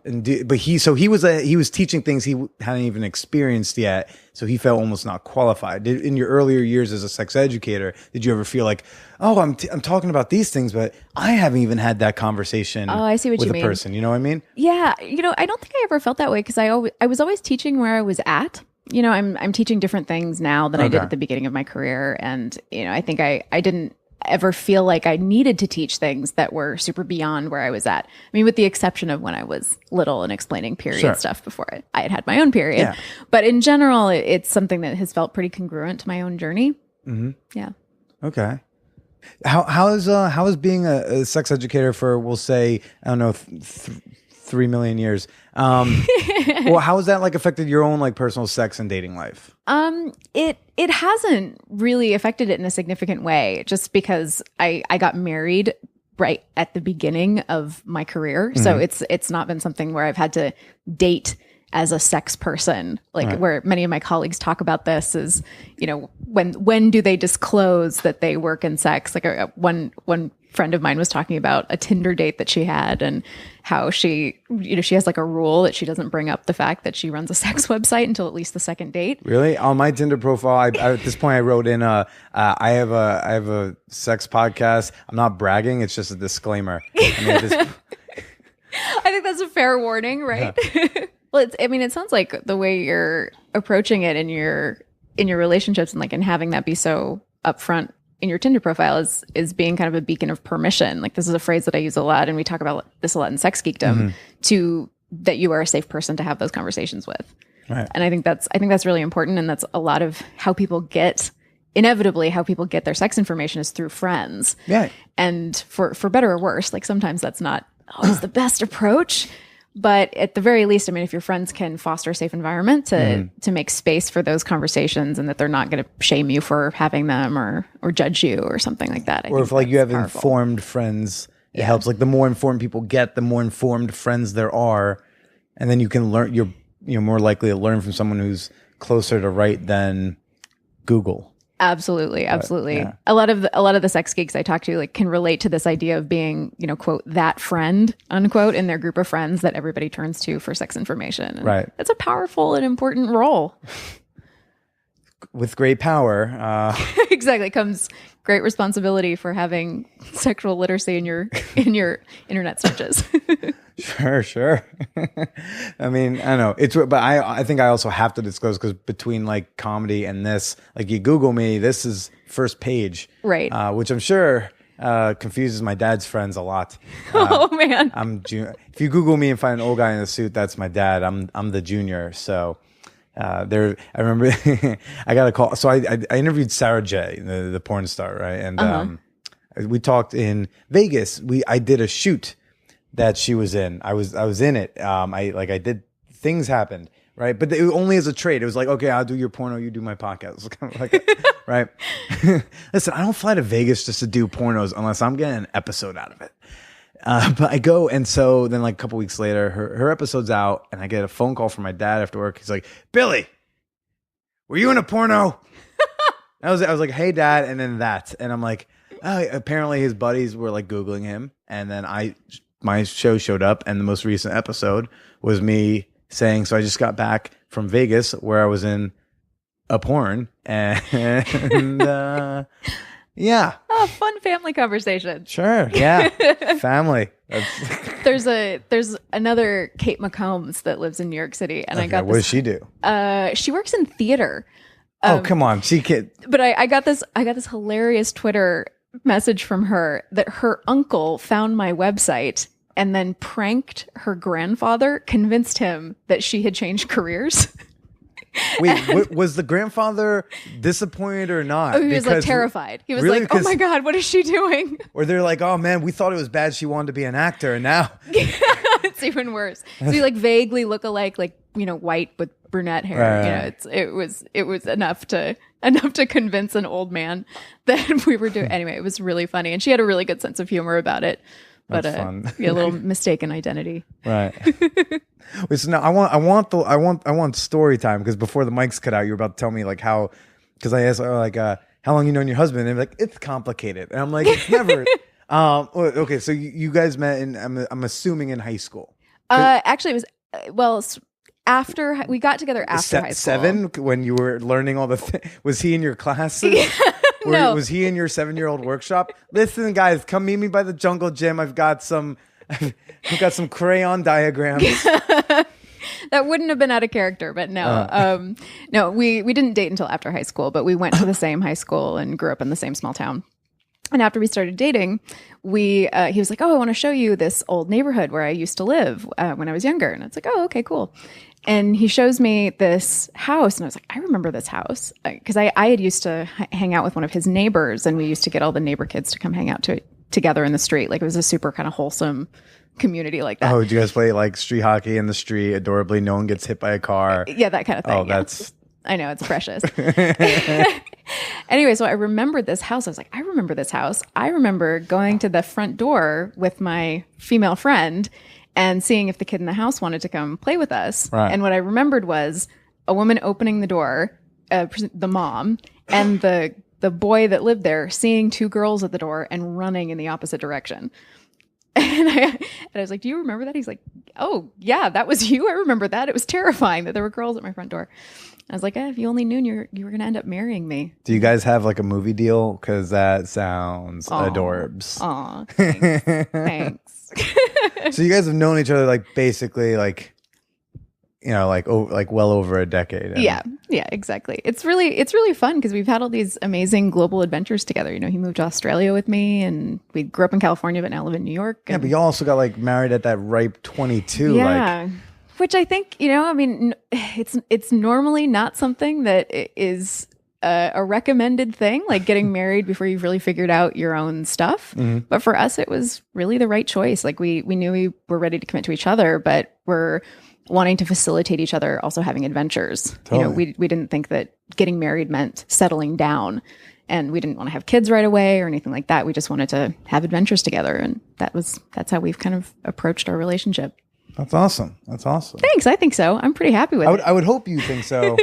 but he was teaching things he hadn't even experienced yet, so he felt almost not qualified. In your earlier years as a sex educator, did you ever feel like, oh, I'm talking about these things, but I haven't even had that conversation? Oh, I see what with you a mean. Person, you know what I mean? Yeah, I don't think I ever felt that way because I was always teaching where I was at. I'm teaching different things now than I did at the beginning of my career, and I think I didn't ever feel like I needed to teach things that were super beyond where I was at. I mean, with the exception of when I was little and explaining period stuff before I had my own period. Yeah. But in general, it's something that has felt pretty congruent to my own journey. Mm-hmm. Yeah. Okay. How is being a sex educator for, we'll say, I don't know, 3 million years? Well, how has that like affected your own like personal sex and dating life? It hasn't really affected it in a significant way, just because I got married right at the beginning of my career. Mm-hmm. So it's not been something where I've had to date as a sex person, like where many of my colleagues talk about this is, when do they disclose that they work in sex? Like one friend of mine was talking about a Tinder date that she had and how she has like a rule that she doesn't bring up the fact that she runs a sex website until at least the second date. Really? On my Tinder profile, at this point I wrote in I have a sex podcast. I'm not bragging. It's just a disclaimer. I think that's a fair warning, right? Yeah. Well, it sounds like the way you're approaching it in your relationships and having that be so upfront in your Tinder profile is being kind of a beacon of permission. Like, this is a phrase that I use a lot, and we talk about this a lot in Sex Geekdom, to that you are a safe person to have those conversations with. Right. And I think that's really important, and that's a lot of how people get their sex information is through friends. Yeah. And for better or worse, like sometimes that's not always the best approach. But at the very least, if your friends can foster a safe environment to make space for those conversations, and that they're not going to shame you for having them or judge you or something like that. Or if you have powerful informed friends, it helps. Like, the more informed people get, the more informed friends there are, and then you can learn. You're more likely to learn from someone who's closer to right than Google. Absolutely. Yeah. A lot of the sex geeks I talk to can relate to this idea of being, quote, that friend, unquote, in their group of friends that everybody turns to for sex information. And right. It's a powerful and important role. With great power, exactly, comes great responsibility for having sexual literacy in your internet searches. Sure. I don't know. But I think I also have to disclose, because between comedy and this, you Google me, this is first page, right? Which I'm sure confuses my dad's friends a lot. Oh man, if you Google me and find an old guy in a suit, that's my dad. I'm the junior. So I remember I got a call. So I interviewed Sarah J, the porn star, right? And we talked in Vegas. I did a shoot that she was in. I was in it. I did, things happened, right? But it only as a trade. It was like, okay, I'll do your porno, you do my podcast. It was kind of right? Listen, I don't fly to Vegas just to do pornos unless I'm getting an episode out of it. But I go, and so then a couple weeks later, her episode's out, and I get a phone call from my dad after work. He's like, Billy, were you in a porno? I was like, hey dad, and then that. And I'm like, oh, apparently his buddies were Googling him, and then my show showed up, and the most recent episode was me saying, so I just got back from Vegas where I was in a porn, and yeah. Oh, fun family conversation. Sure. Yeah. Family. There's another Kate McCombs that lives in New York City, and what does she do? She works in theater. Oh, come on. She could. But I got this hilarious Twitter message from her that her uncle found my website and then pranked her grandfather, convinced him that she had changed careers. Wait, was the grandfather disappointed or not? Oh, he was terrified. He was really? Oh my God, what is she doing? Or they're like, oh man, we thought it was bad she wanted to be an actor, and now it's even worse. So you vaguely look alike, white with brunette hair. Right. It was enough to convince an old man that we were doing. Anyway, it was really funny, and she had a really good sense of humor about it. But fun. A little mistaken identity. Right. Wait, so now I want story time, because before the mics cut out, you were about to tell me how, because I asked how long you known your husband, and they're like, it's complicated, and I'm like, it's never. Okay, so you guys met in, I'm assuming, in high school. Actually, it was after we got together after high school. 7, when you were learning all the was he in your classes? No. Was he in your 7-year-old workshop? Listen, guys, come meet me by the jungle gym. I've got some crayon diagrams. That wouldn't have been out of character, but no. No, we didn't date until after high school, but we went to the same high school and grew up in the same small town. And after we started dating, he was like, oh, I want to show you this old neighborhood where I used to live when I was younger. And it's like, oh, okay, cool. And he shows me this house, and I was like, I remember this house, because I had used to hang out with one of his neighbors, and we used to get all the neighbor kids to come hang out together in the street. It was a super kind of wholesome community like that. Oh, did you guys play street hockey in the street adorably? No one gets hit by a car. Yeah, that kind of thing. Oh, that's... I know, it's precious. Anyway, so I remembered this house. I was like, I remember this house. I remember going to the front door with my female friend and seeing if the kid in the house wanted to come play with us. Right. And what I remembered was a woman opening the door, the mom, and the the boy that lived there seeing two girls at the door and running in the opposite direction. And I was like, do you remember that? He's like, oh, yeah, that was you. I remember that. It was terrifying that there were girls at my front door. I was like, if you only knew you were going to end up marrying me. Do you guys have like a movie deal? Because that sounds adorbs. Aw, thanks. Thanks. So you guys have known each other like basically like, you know, like well over a decade. Yeah, exactly. It's really fun because we've had all these amazing global adventures together. You know, he moved to Australia with me, and we grew up in California, but now live in New York. Yeah, but you also got like married at that ripe 22. Yeah, like. Which I think, you know, I mean, it's normally not something that is a recommended thing, like getting married before you've really figured out your own stuff. Mm-hmm. But for us, it was really the right choice. Like we knew we were ready to commit to each other, but we're wanting to facilitate each other also having adventures. Totally. You know, we didn't think that getting married meant settling down, and we didn't want to have kids right away or anything like that. We just wanted to have adventures together, and that's how we've kind of approached our relationship. That's awesome. Thanks. I think so. I'm pretty happy with it. I would hope you think so.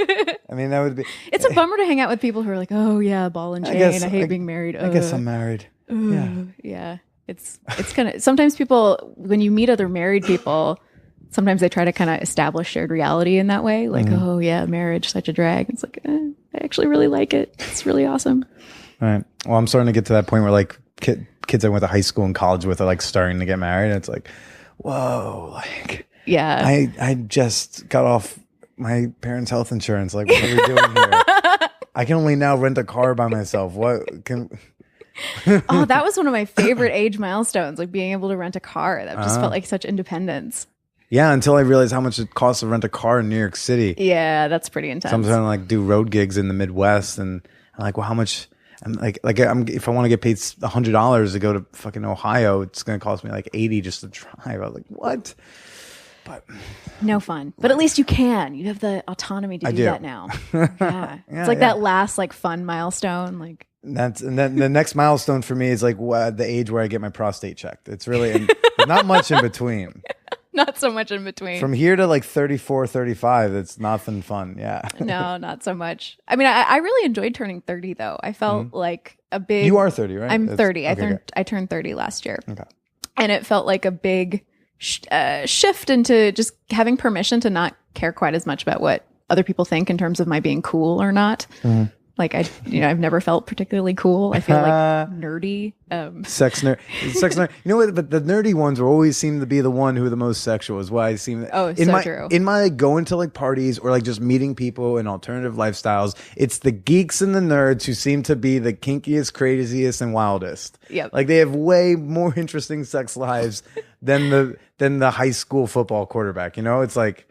I mean, that would be. It's a bummer to hang out with people who are like, oh yeah, ball and chain. I hate being married. I guess I'm married. Yeah. It's kind of, sometimes people, when you meet other married people, sometimes they try to kind of establish shared reality in that way. Like, oh yeah, marriage, such a drag. It's like, I actually really like it. It's really awesome. All right. Well, I'm starting to get to that point where like kids I went to high school and college with are like starting to get married. And it's like, whoa, like, yeah, I just got off my parents' health insurance. Like, what are we doing here? I can only now rent a car by myself. What can... Oh, that was one of my favorite age milestones, like being able to rent a car. That just felt like such independence. Yeah, until I realized how much it costs to rent a car in New York City. Yeah, that's pretty intense. So I'm trying to like do road gigs in the Midwest, and I'm like, well, how much? I'm like if I want to get paid $100 to go to fucking Ohio, it's going to cost me like $80 just to drive. I was like, what? But no fun. But at least you can. You have the autonomy to do that now. Yeah, it's like that last like fun milestone. Like and then the next milestone for me is like the age where I get my prostate checked. It's really not much in between. Not so much in between. From here to like 34, 35, it's nothing fun. Yeah. No, not so much. I mean, I really enjoyed turning 30 though. I felt like a big... You are 30, right? I'm 30. Okay, I turned 30 last year. Okay. And it felt like a big shift into just having permission to not care quite as much about what other people think in terms of my being cool or not. Mm-hmm. Like I've never felt particularly cool. I feel like nerdy. Sex nerd. You know what? But the nerdy ones will always seem to be the one who are the most sexual. Is why I seem. True. In my like, going to like parties or like just meeting people in alternative lifestyles, it's the geeks and the nerds who seem to be the kinkiest, craziest, and wildest. Yep. Like they have way more interesting sex lives than the high school football quarterback. You know, it's like.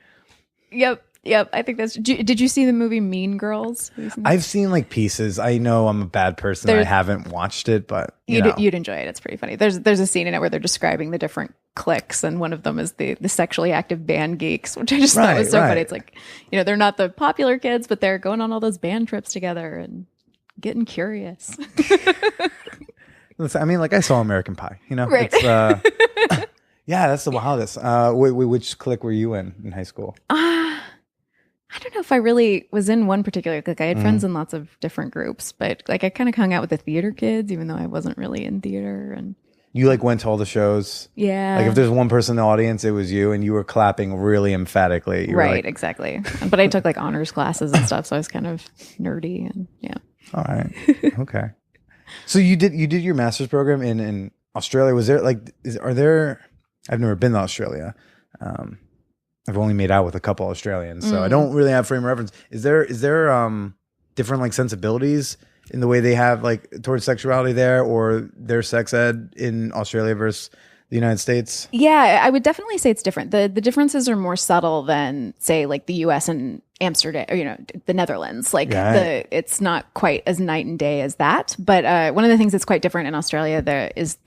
Yep, I think that's... Did you see the movie Mean Girls? I've seen like pieces. I know I'm a bad person. I haven't watched it, but you'd enjoy it. It's pretty funny. There's a scene in it where they're describing the different cliques, and one of them is the sexually active band geeks, which I just thought was so funny. It's like, they're not the popular kids, but they're going on all those band trips together and getting curious. I mean, like I saw American Pie. Right. It's, yeah, that's the wildest. Which clique were you in high school? I don't know if I really was in one particular clique. I had friends in lots of different groups, but like I kind of hung out with the theater kids, even though I wasn't really in theater. And you like went to all the shows? Yeah. Like if there's one person in the audience, it was you, and you were clapping really emphatically. Right, exactly. But I took like honors classes and stuff, so I was kind of nerdy and yeah. All right. Okay. So you did your master's program in Australia. Was there I've never been to Australia. I've only made out with a couple Australians, so I don't really have frame of reference. Is there different like sensibilities in the way they have like towards sexuality there, or their sex ed in Australia versus the United States? Yeah, I would definitely say it's different. The differences are more subtle than say like the U.S. and Amsterdam, or the Netherlands. Like it's not quite as night and day as that. But one of the things that's quite different in Australia there's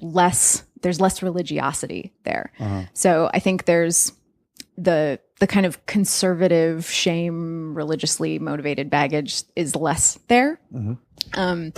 less religiosity there. Uh-huh. So I think there's the kind of conservative shame, religiously motivated baggage is less there. Mm-hmm.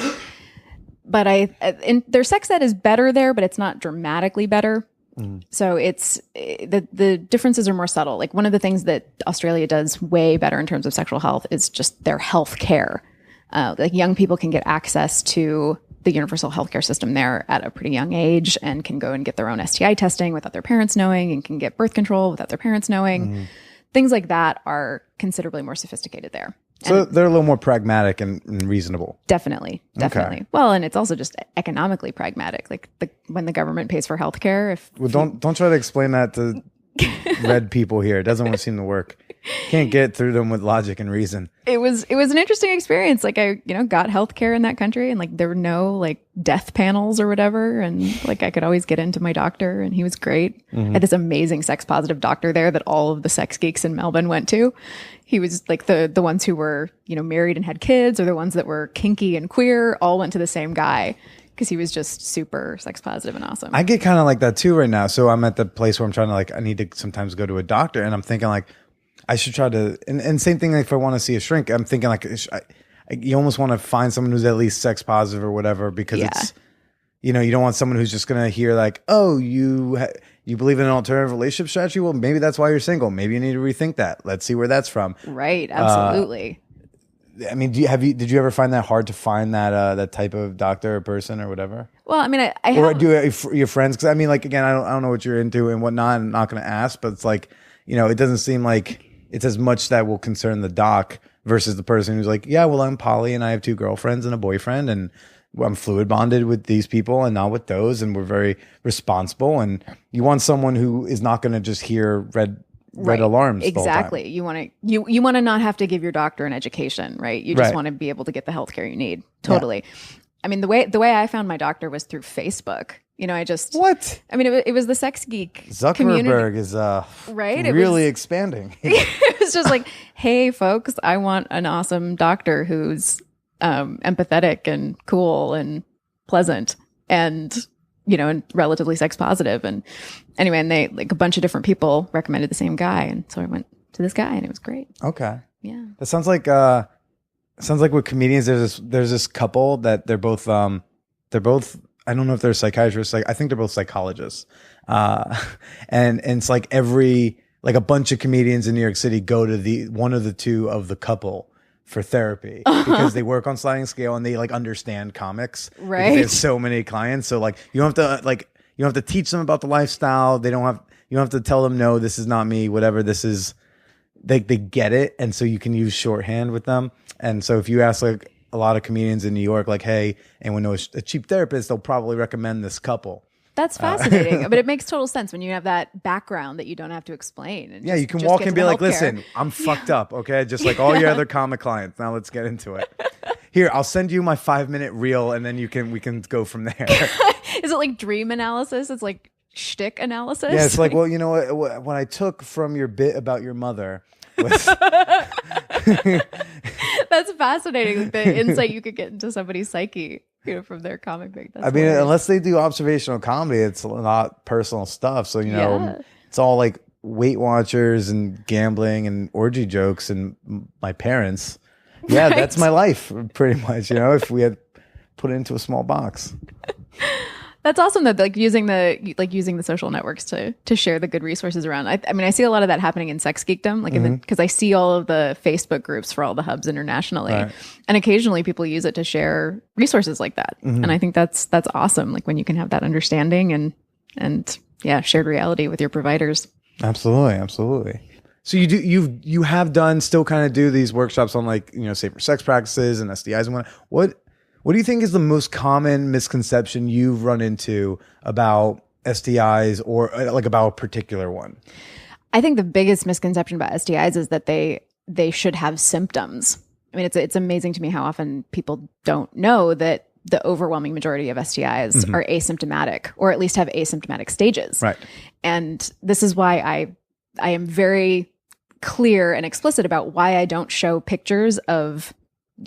But their sex ed is better there, but it's not dramatically better. Mm. So it's the differences are more subtle. Like one of the things that Australia does way better in terms of sexual health is just their health care. like young people can get access to the universal healthcare system there at a pretty young age and can go and get their own STI testing without their parents knowing, and can get birth control without their parents knowing. Things like that are considerably more sophisticated there. So they're a little more pragmatic and reasonable. Definitely. Okay. Well, and it's also just economically pragmatic. Like when the government pays for healthcare, Don't try to explain that to red people here. It doesn't seem to work. Can't get through them with logic and reason. It was an interesting experience. Like I, got healthcare in that country, and like there were no like death panels or whatever, and like I could always get into my doctor, and he was great. I had this amazing sex positive doctor there that all of the sex geeks in Melbourne went to. He was like the ones who were, married and had kids, or the ones that were kinky and queer, all went to the same guy because he was just super sex positive and awesome. I get kind of like that too right now. So I'm at the place where I'm trying to I need to sometimes go to a doctor, and I'm thinking like, I should try to, and same thing, like if I want to see a shrink, I'm thinking like, you almost want to find someone who's at least sex positive or whatever, because it's, you don't want someone who's just going to hear like, oh, you believe in an alternative relationship strategy? Well, maybe that's why you're single. Maybe you need to rethink that. Let's see where that's from. Right. Absolutely. I mean, did you ever find that hard to find that type of doctor or person or whatever? Well, I mean, I or have, do your friends? Because I mean, like again, I don't know what you're into and whatnot. I'm not going to ask, but it's like, it doesn't seem like it's as much that will concern the doc versus the person who's like, yeah, well, I'm poly and I have 2 girlfriends and a boyfriend, and I'm fluid bonded with these people and not with those, and we're very responsible. And you want someone who is not going to just hear red alarms. Exactly. You want to not have to give your doctor an education, right? You just want to be able to get the healthcare you need. Totally. Yeah. I mean, the way I found my doctor was through Facebook. What? I mean, it was the sex geek Zuckerberg community. is right? really expanding. It was just like, hey, folks, I want an awesome doctor who's empathetic and cool and pleasant and and relatively sex positive. And anyway, and they like a bunch of different people recommended the same guy, and so I went to this guy, and it was great. Okay. Yeah. That sounds like with comedians. There's this couple that they're both I don't know if they're psychiatrists. Like I think they're both psychologists. And it's like a bunch of comedians in New York City go to one of the two of the couple for therapy because they work on sliding scale and they like understand comics. Right. They have so many clients. So like you don't have to teach them about the lifestyle. You don't have to tell them, no, this is not me, whatever this is. They get it. And so you can use shorthand with them. And so if you ask like a lot of comedians in New York, like, hey, anyone knows a cheap therapist, they'll probably recommend this couple. That's fascinating. But it makes total sense when you have that background that you don't have to explain. And you can walk and be like, listen, I'm fucked up, okay? Just like all your other comic clients. Now let's get into it. Here, I'll send you my 5-minute reel, and then we can go from there. Is it like dream analysis? It's like shtick analysis? Yeah, it's like, well, you know what I took from your bit about your mother was... That's fascinating. The insight you could get into somebody's psyche, from their comic book. I mean, unless they do observational comedy, it's not personal stuff. So, it's all like Weight Watchers and gambling and orgy jokes and my parents. Yeah, right? That's my life pretty much, if we had put it into a small box. That's awesome that using the social networks to share the good resources around. I mean, I see a lot of that happening in sex geekdom, because I see all of the Facebook groups for all the hubs internationally, right. And occasionally people use it to share resources like that. Mm-hmm. And I think that's awesome. Like when you can have that understanding and shared reality with your providers. Absolutely. So you have done still kind of do these workshops on safer sex practices and STIs and whatnot. What do you think is the most common misconception you've run into about STIs or like about a particular one? I think the biggest misconception about STIs is that they should have symptoms. I mean, it's amazing to me how often people don't know that the overwhelming majority of STIs mm-hmm. are asymptomatic, or at least have asymptomatic stages. Right. And this is why I am very clear and explicit about why I don't show pictures of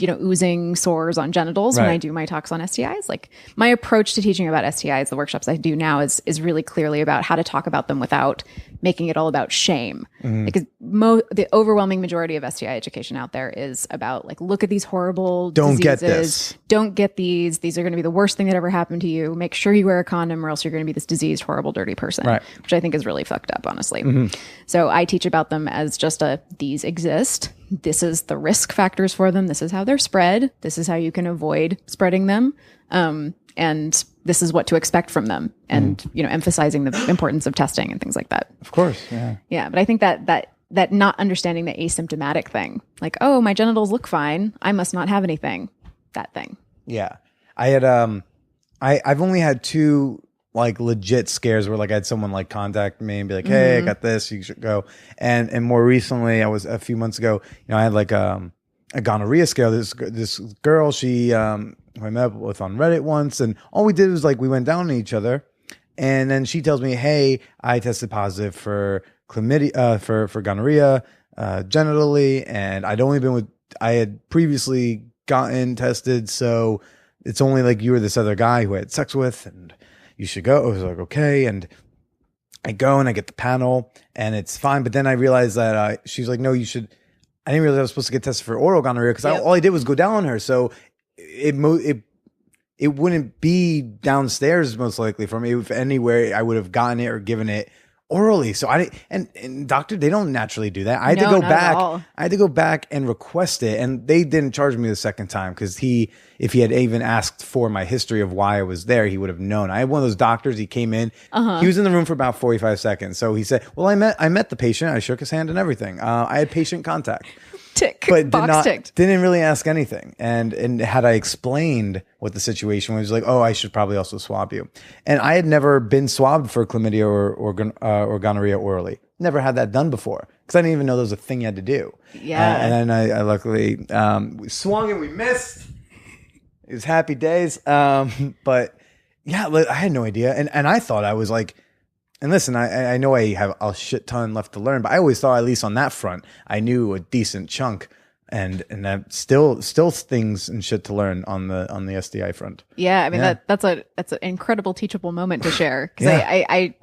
oozing sores on genitals when I do my talks on STIs. Like my approach to teaching about STIs, the workshops I do now is really clearly about how to talk about them without making it all about shame. Mm-hmm. Because the overwhelming majority of STI education out there is about like, look at these horrible diseases. Get this. Don't get these. These are going to be the worst thing that ever happened to you. Make sure you wear a condom or else you're going to be this diseased, horrible, dirty person, which I think is really fucked up, honestly. Mm-hmm. So I teach about them as just these exist. this is the risk factors for them. This is how they're spread. This is how you can avoid spreading them. And this is what to expect from them. And, emphasizing the importance of testing and things like that. Of course. Yeah. Yeah. But I think that not understanding the asymptomatic thing, like, oh, my genitals look fine, I must not have anything, that thing. Yeah. I had, I've only had 2 like legit scares where like I had someone like contact me and be like, hey, I got this, you should go. And more recently, I was a few months ago, I had like a gonorrhea scare. This girl, she who I met with on Reddit once, and all we did was like we went down on each other, and then she tells me, hey, I tested positive for chlamydia, for gonorrhea genitally, and I had previously gotten tested, so it's only like you were this other guy who I had sex with, and you should go. I was like, okay. And I go and I get the panel and it's fine. But then I realized that she's like, no, you should. I didn't realize I was supposed to get tested for oral gonorrhea because all I did was go down on her. So it wouldn't be downstairs most likely for me. If anywhere, I would have gotten it or given it orally. So I didn't, and doctor, they don't naturally do that. I had to go back. I had to go back and request it, and they didn't charge me the second time because if he had even asked for my history of why I was there, he would have known. I had one of those doctors. He came in. He was in the room for about 45 seconds. So he said, "Well, I met the patient. I shook his hand and everything. I had patient contact." Tick, but ticked. Didn't really ask anything. And had I explained what the situation was, like, oh, I should probably also swab you. And I had never been swabbed for chlamydia or gonorrhea orally. Never had that done before because I didn't even know there was a thing you had to do. Yeah. And then I luckily we swung and we missed. It was happy days. But yeah, I had no idea. And I thought I was like, and listen, I know I have a shit ton left to learn, but I always thought, at least on that front, I knew a decent chunk, and that still things and shit to learn on the STI front. Yeah, I mean that's an incredible teachable moment to share, because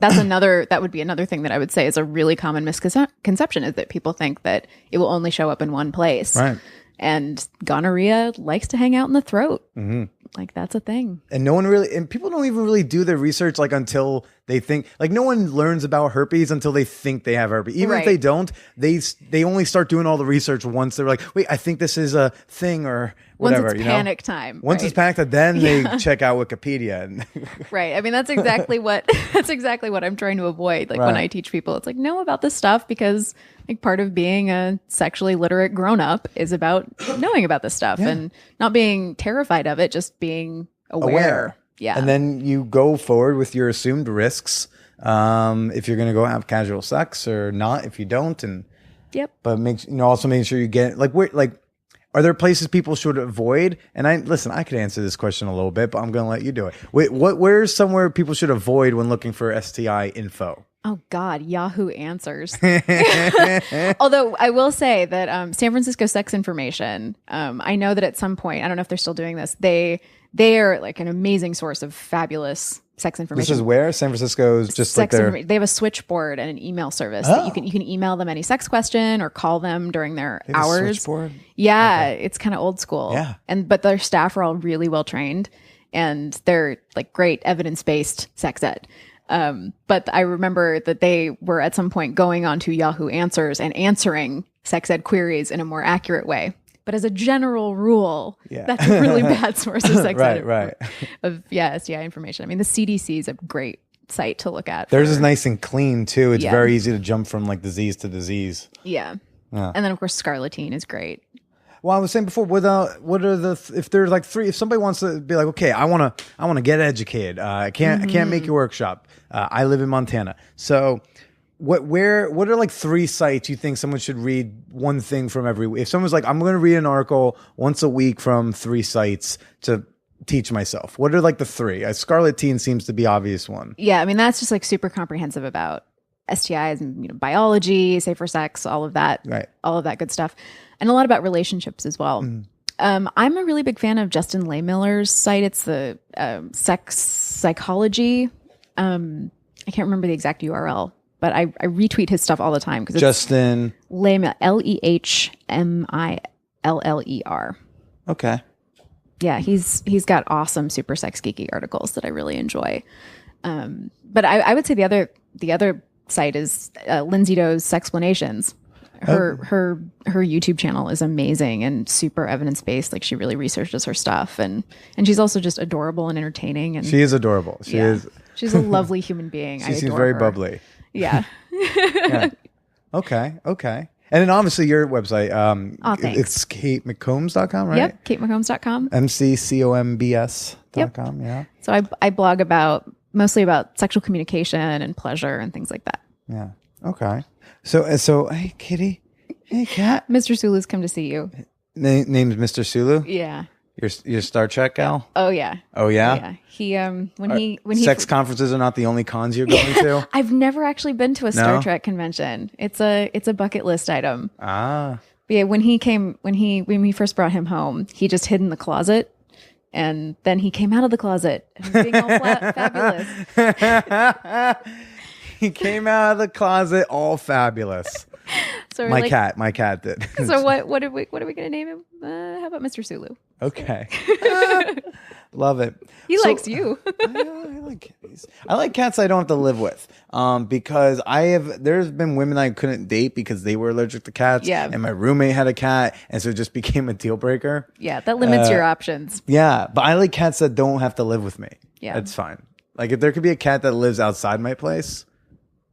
that would be another thing that I would say is a really common misconception, is that people think that it will only show up in one place, right? And gonorrhea likes to hang out in the throat. Mm-hmm. Like, that's a thing. And people don't even really do their research, like, until they think, like, no one learns about herpes until they think they have herpes. Even if they don't, they only start doing all the research once they're like, wait, I think this is a thing or whatever. Once it's panic time. Once it's panic time, then they check out Wikipedia. Right. I mean, that's exactly what I'm trying to avoid. Like, when I teach people, it's like, know about this stuff, because like part of being a sexually literate grown-up is about knowing about this stuff and not being terrified of it, just being aware. Yeah. And then you go forward with your assumed risks. If you're going to go have casual sex or not, if you don't. And but also making sure you get are there places people should avoid? And I could answer this question a little bit, but I'm going to let you do it. Where's somewhere people should avoid when looking for STI info? Oh God, Yahoo Answers. Although I will say that San Francisco Sex Information, I know that at some point, I don't know if they're still doing this, they are like an amazing source of fabulous sex information. This is where San Francisco's just sex they have a switchboard and an email service that you can email them any sex question or call them during their hours. Switchboard? Yeah, it's kind of old school. Yeah. But their staff are all really well trained, and they're like great evidence-based sex ed. But I remember that they were at some point going onto Yahoo Answers and answering sex ed queries in a more accurate way. But as a general rule, that's a really bad source of sex ed of STI information. I mean, the CDC is a great site to look at. Theirs is nice and clean too. It's very easy to jump from like disease to disease. Yeah. And then of course Scarletine is great. Well, I was saying before, if there's like if somebody wants to be like, okay, I want to get educated. I can't make your workshop. I live in Montana. So what are like 3 sites you think someone should read one thing from every week? If someone's like, I'm going to read an article once a week from 3 sites to teach myself, what are like the 3? Scarletine seems to be obvious one. Yeah. I mean, that's just like super comprehensive about STIs and biology, safer sex, all of that, all of that good stuff. And a lot about relationships as well. I'm a really big fan of Justin Lehmiller's site. It's the sex psychology. I can't remember the exact URL, but I retweet his stuff all the time because it's Justin Lehmiller, Lehmiller. Okay. Yeah, he's got awesome super sex geeky articles that I really enjoy. But I would say the other site is Lindsay Doe's Sexplanations. Her YouTube channel is amazing and super evidence based. Like she really researches her stuff, and she's also just adorable and entertaining. And she is adorable. She's a lovely human being. She seems very bubbly. Yeah. Yeah. Okay. And then obviously your website, thanks. it's KateMcCombs.com, right? Yep, KateMcCombs.com. MCCOMBS.com, yeah. So I blog mostly about sexual communication and pleasure and things like that. Yeah. Okay. So hey, Kitty. Hey, cat. Mr. Sulu's come to see you. Name's Mr. Sulu? Yeah. Your Star Trek gal? Oh yeah. Oh yeah? Yeah. When he sex conferences are not the only cons you're going to? I've never actually been to a Star Trek convention. It's a bucket list item. Ah. But yeah, when we first brought him home, he just hid in the closet. And then he came out of the closet and was being all fabulous. He came out of the closet all fabulous. So my cat did. So what are we gonna name him? How about Mr. Sulu? Okay. Love it. He likes you. I like kitties. I like cats I don't have to live with. Because there's been women I couldn't date because they were allergic to cats. Yeah. And my roommate had a cat, and so it just became a deal breaker. Yeah, that limits your options. Yeah, but I like cats that don't have to live with me. Yeah. That's fine. Like if there could be a cat that lives outside my place,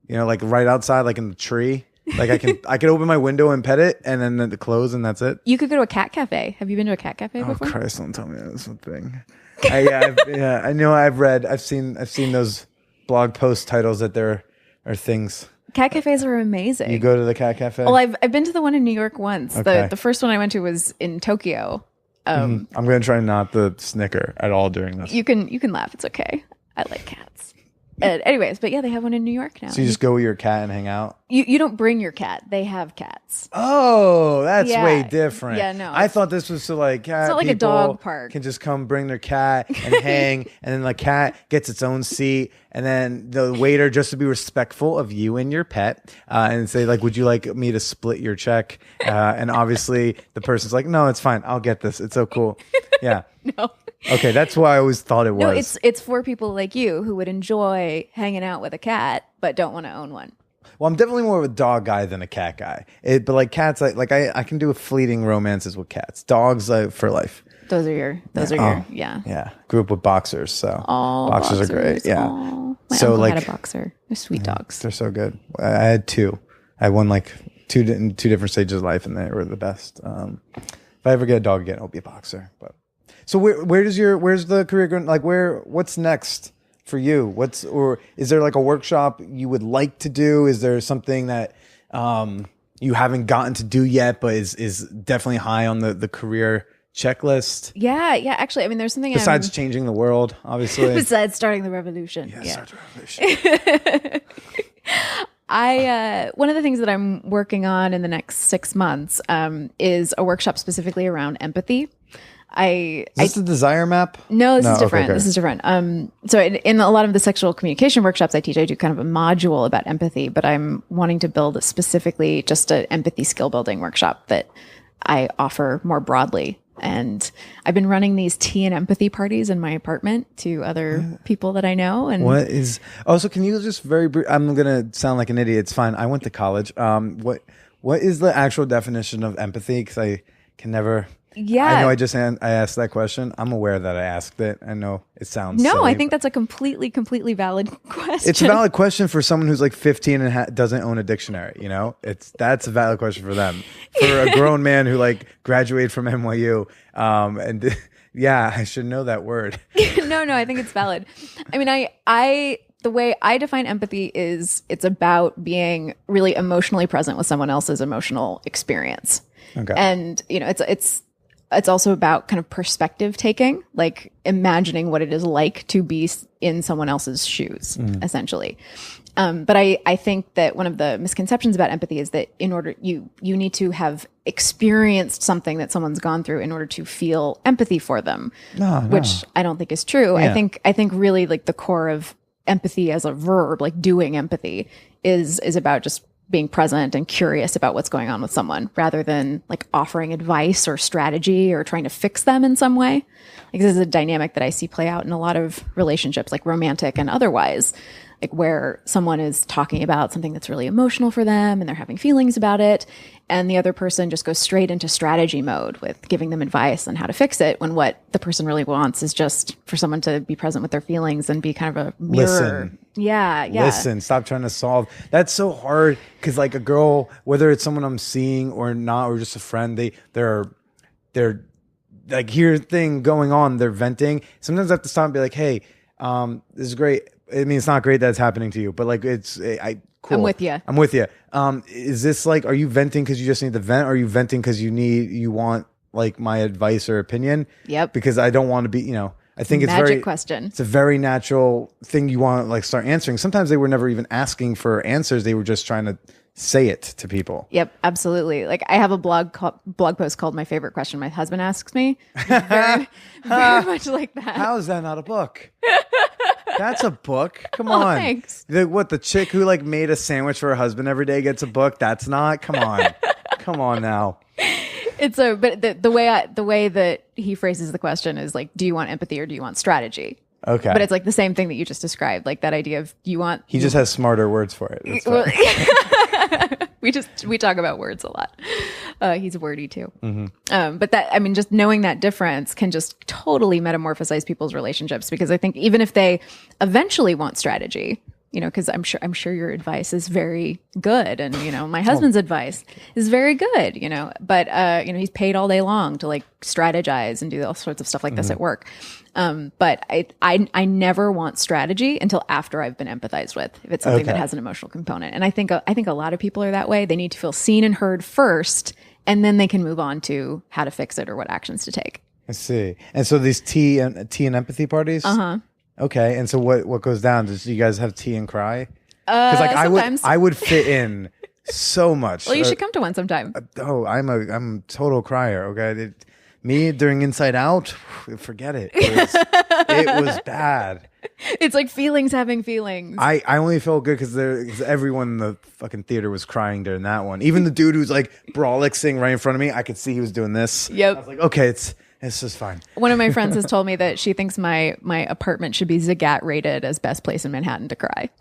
like right outside, like in the tree. Like I could open my window and pet it, and then the close, and that's it. You could go to a cat cafe. Have you been to a cat cafe before? Oh Christ! Don't tell me that's one thing. I know. I've seen those blog post titles that there are things. Cat cafes are amazing. You go to the cat cafe? Well, I've been to the one in New York once. Okay. The first one I went to was in Tokyo. I'm gonna try not to snicker at all during this. You can laugh. It's okay. I like cats. Anyways, but yeah, they have one in New York now. So you just go with your cat and hang out? You don't bring your cat. They have cats. Oh, that's way different. Yeah, no. I thought this was so like cat it's not like a dog park. Can just come bring their cat and hang, and then the cat gets its own seat, and then the waiter, just to be respectful of you and your pet, and say like, would you like me to split your check? And obviously the person's like, no, it's fine. I'll get this. It's so cool. Yeah. No. Okay, that's why I always thought it was. No, it's for people like you who would enjoy hanging out with a cat but don't want to own one. Well, I'm definitely more of a dog guy than a cat guy. But like cats, I can do fleeting romances with cats. Dogs, for life. Those are your yeah. Yeah, grew up with boxers, so oh, boxers are great. Yeah. Oh. My so uncle had a boxer. They're sweet dogs. They're so good. I had two. I won like two different stages of life, and they were the best. If I ever get a dog again, it'll be a boxer. But so where's the career going? Like what's next for you? Or is there like a workshop you would like to do? Is there something that you haven't gotten to do yet, but is definitely high on the career checklist? Yeah. Actually, I mean, there's something besides changing the world, obviously. Besides starting the revolution. Yeah. Start the revolution. One of the things that I'm working on in the next 6 months is a workshop specifically around empathy. Is this the desire map? No, this is different. Okay. This is different. So in a lot of the sexual communication workshops I teach, I do kind of a module about empathy, but I'm wanting to build specifically just an empathy skill building workshop that I offer more broadly. And I've been running these tea and empathy parties in my apartment to other people that I know. And so can you just very brief, I'm going to sound like an idiot. It's fine. I went to college. What is the actual definition of empathy? Because I can never... Yeah, I know. I asked that question. I'm aware that I asked it. I know it sounds silly, I think that's a completely valid question. It's a valid question for someone who's like 15 and doesn't own a dictionary. That's a valid question for them. For a grown man who like graduated from NYU, I should know that word. No, I think it's valid. I mean, the way I define empathy is it's about being really emotionally present with someone else's emotional experience. Okay, and it's also about kind of perspective taking, like imagining what it is like to be in someone else's shoes, essentially. But I think that one of the misconceptions about empathy is that in order you need to have experienced something that someone's gone through in order to feel empathy for them, which I don't think is true. Yeah. I think really like the core of empathy as a verb, like doing empathy, is about just being present and curious about what's going on with someone rather than like offering advice or strategy or trying to fix them in some way. Like this is a dynamic that I see play out in a lot of relationships, like romantic and otherwise. like where someone is talking about something that's really emotional for them and they're having feelings about it, and the other person just goes straight into strategy mode with giving them advice on how to fix it, when what the person really wants is just for someone to be present with their feelings and be kind of a mirror. Listen. Yeah. Listen, stop trying to solve. That's so hard because like a girl, whether it's someone I'm seeing or not, or just a friend, they're like, here's a thing going on, they're venting. Sometimes I have to stop and be like, hey, this is great. I mean, it's not great that it's happening to you, but like cool. I'm with you. I'm with you. Is this like, are you venting because you just need to vent? Or are you venting because you want like my advice or opinion? Yep. Because I don't want to be, I think it's Magic question. It's a very natural thing you want to like start answering. Sometimes they were never even asking for answers. They were just trying to say it to people. Yep, absolutely. Like I have a blog post called "My Favorite Question My Husband Asks Me." Very, very much like that. How is that not a book? That's a book. Come on. Thanks. The chick who like made a sandwich for her husband every day gets a book? That's not. Come on. Come on now. But the way that he phrases the question is like, do you want empathy or do you want strategy? Okay. But it's like the same thing that you just described, like that idea of you want. He just has smarter words for it. That's fine. we talk about words a lot. He's wordy too. Mm-hmm. But just knowing that difference can just totally metamorphosize people's relationships, because I think even if they eventually want strategy, because I'm sure your advice is very good, and my husband's advice is very good, but he's paid all day long to like strategize and do all sorts of stuff like this at work. But I never want strategy until after I've been empathized with, if it's something that has an emotional component. And I think a lot of people are that way. They need to feel seen and heard first, and then they can move on to how to fix it or what actions to take. I see. And so these tea and empathy parties. Okay, and so what goes down? Do you guys have tea and cry? Because sometimes. I would fit in so much. Well, you should come to one sometime. I'm a total crier. Okay, me during Inside Out, forget it. It was bad. It's like feelings having feelings. I only felt good because everyone in the fucking theater was crying during that one. Even the dude who's like brolixing right in front of me, I could see he was doing this. Yep. I was like, okay, it's just fine. One of my friends has told me that she thinks my apartment should be Zagat rated as best place in Manhattan to cry.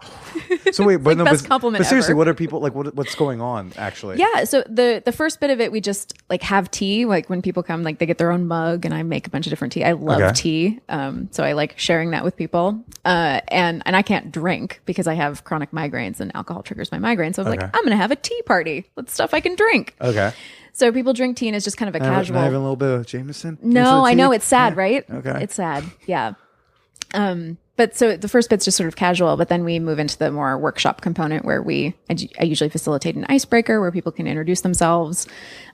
So wait, but best compliment but seriously, ever. what are people like? What's going on actually? Yeah, so the first bit of it, we just like have tea. Like when people come, like they get their own mug, and I make a bunch of different tea. I love tea, so I like sharing that with people. And I can't drink because I have chronic migraines, and alcohol triggers my migraines. So I was like, I'm gonna have a tea party with stuff I can drink. Okay. So people drink tea, and it's just kind of a casual. Can I have a little bit of Jameson? No, I know it's sad, right? Okay. It's sad. Yeah. But so the first bit's just sort of casual, but then we move into the more workshop component where I usually facilitate an icebreaker where people can introduce themselves.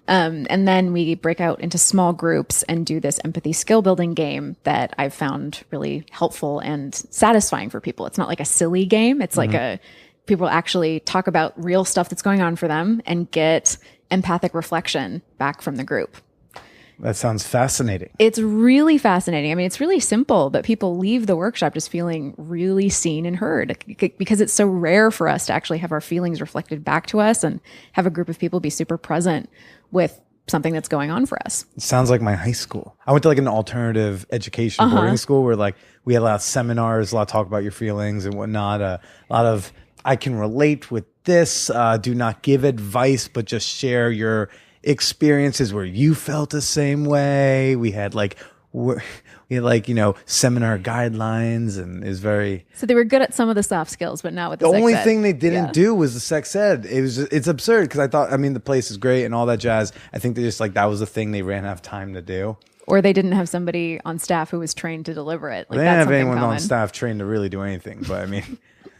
And then we break out into small groups and do this empathy skill building game that I've found really helpful and satisfying for people. It's not like a silly game. It's like people actually talk about real stuff that's going on for them and get empathic reflection back from the group. That sounds fascinating. It's really fascinating. I mean, it's really simple, but people leave the workshop just feeling really seen and heard because it's so rare for us to actually have our feelings reflected back to us and have a group of people be super present with something that's going on for us. It sounds like my high school. I went to like an alternative education boarding school where like we had a lot of seminars, a lot of talk about your feelings and whatnot. A lot of I can relate with this. Do not give advice, but just share your experiences where you felt the same way. We had seminar guidelines, and is very. So they were good at some of the soft skills, but not with the The sex only ed. thing they didn't do was the sex ed. It's absurd because I thought, the place is great and all that jazz. I think they just that was the thing they ran out of time to do. Or they didn't have somebody on staff who was trained to deliver it. They didn't have anyone on staff trained to really do anything. But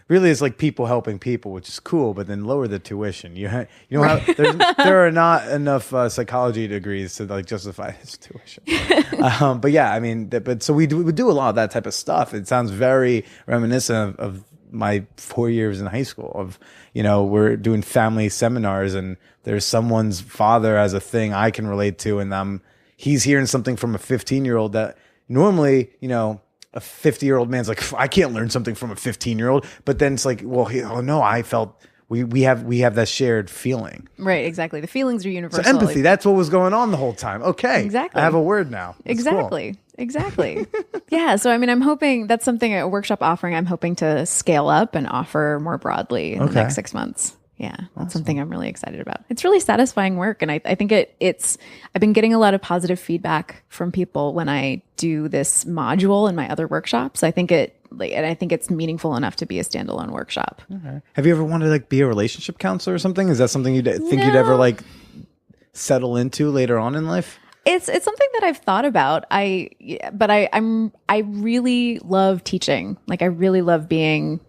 really, it's like people helping people, which is cool. But then lower the tuition. There are not enough psychology degrees to justify this tuition. But yeah, so we do a lot of that type of stuff. It sounds very reminiscent of my 4 years in high school. Of we're doing family seminars, and there's someone's father as a thing I can relate to, and he's hearing something from a 15-year-old that normally a 50-year-old man's like, I can't learn something from a 15-year-old. But then it's like, well, I felt we have that shared feeling. Right, exactly. The feelings are universal. So empathy, that's what was going on the whole time. Okay. Exactly. I have a word now. That's Exactly. cool. Exactly. Yeah. So, I mean, I'm hoping that's something, a workshop offering I'm hoping to scale up and offer more broadly in the next 6 months. Yeah. That's something I'm really excited about. It's really satisfying work. And I think I've been getting a lot of positive feedback from people when I do this module in my other workshops. I think it's meaningful enough to be a standalone workshop. Okay. Have you ever wanted to be a relationship counselor or something? Is that something you'd think you'd ever settle into later on in life? It's something that I've thought about. I really love teaching. I really love doing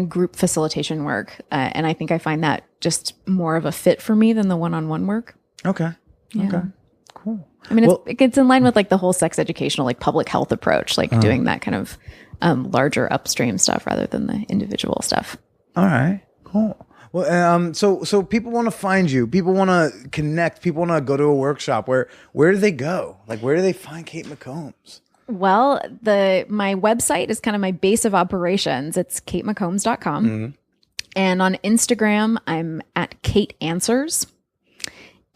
group facilitation work, and I think I find that just more of a fit for me than the one-on-one work. Okay. Yeah. Okay. Cool. I mean, it's in line with the whole sex educational, public health approach, doing that kind of larger upstream stuff rather than the individual stuff. All right. Cool. Well, so people want to find you. People want to connect. People want to go to a workshop. Where do they go? Where do they find Kate McCombs? Well, my website is kind of my base of operations. It's katemccombs.com. Mm-hmm. And on Instagram, I'm at Kate Answers.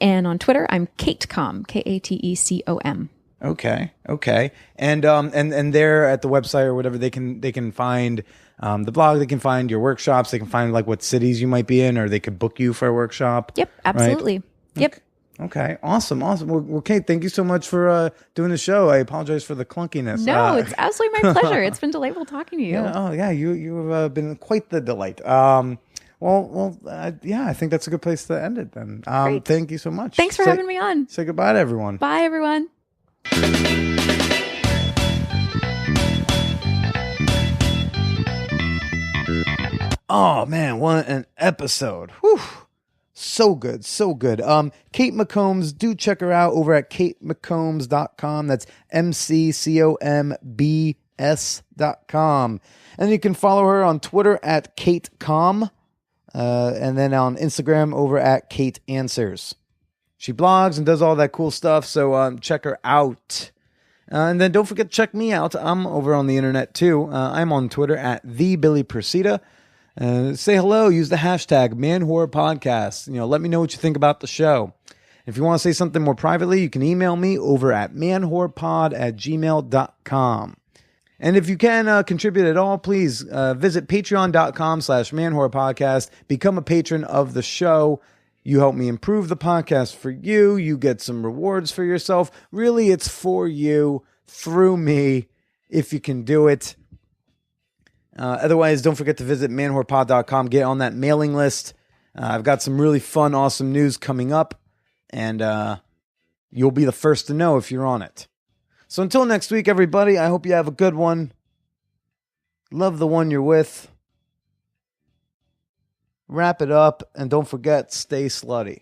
And on Twitter, I'm KateCom, KateCom. Okay. And there at the website or whatever, they can find the blog, they can find your workshops, they can find what cities you might be in, or they could book you for a workshop. Yep, absolutely. Right? Yep. Okay, awesome. Well, Kate, thank you so much for doing the show. I apologize for the clunkiness. No, it's absolutely my pleasure. It's been delightful talking to you. Yeah, you have been quite the delight. Yeah, I think that's a good place to end it then. Thank you so much. Thanks for having me on. Say goodbye to everyone. Bye, everyone. Oh man, what an episode. Whew. So good. Kate McCombs, do check her out over at katemccombs.com. That's McCombs.com. And you can follow her on Twitter at KateCom, and then on Instagram over at Kate Answers. She blogs and does all that cool stuff, so check her out. And then don't forget to check me out. I'm over on the internet too. I'm on Twitter at TheBillyPresita. Say hello. Use the hashtag ManWhorePodcast. Let me know what you think about the show. If you want to say something more privately, you can email me over at manwhorepod@gmail.com. And if you can contribute at all, please visit patreon.com/manwhorepodcast. Become a patron of the show. You help me improve the podcast for you. You get some rewards for yourself. Really, it's for you through me if you can do it. Otherwise, don't forget to visit manwhorepod.com. Get on that mailing list. I've got some really fun, awesome news coming up, and you'll be the first to know if you're on it. So until next week, everybody, I hope you have a good one. Love the one you're with. Wrap it up, and don't forget, stay slutty.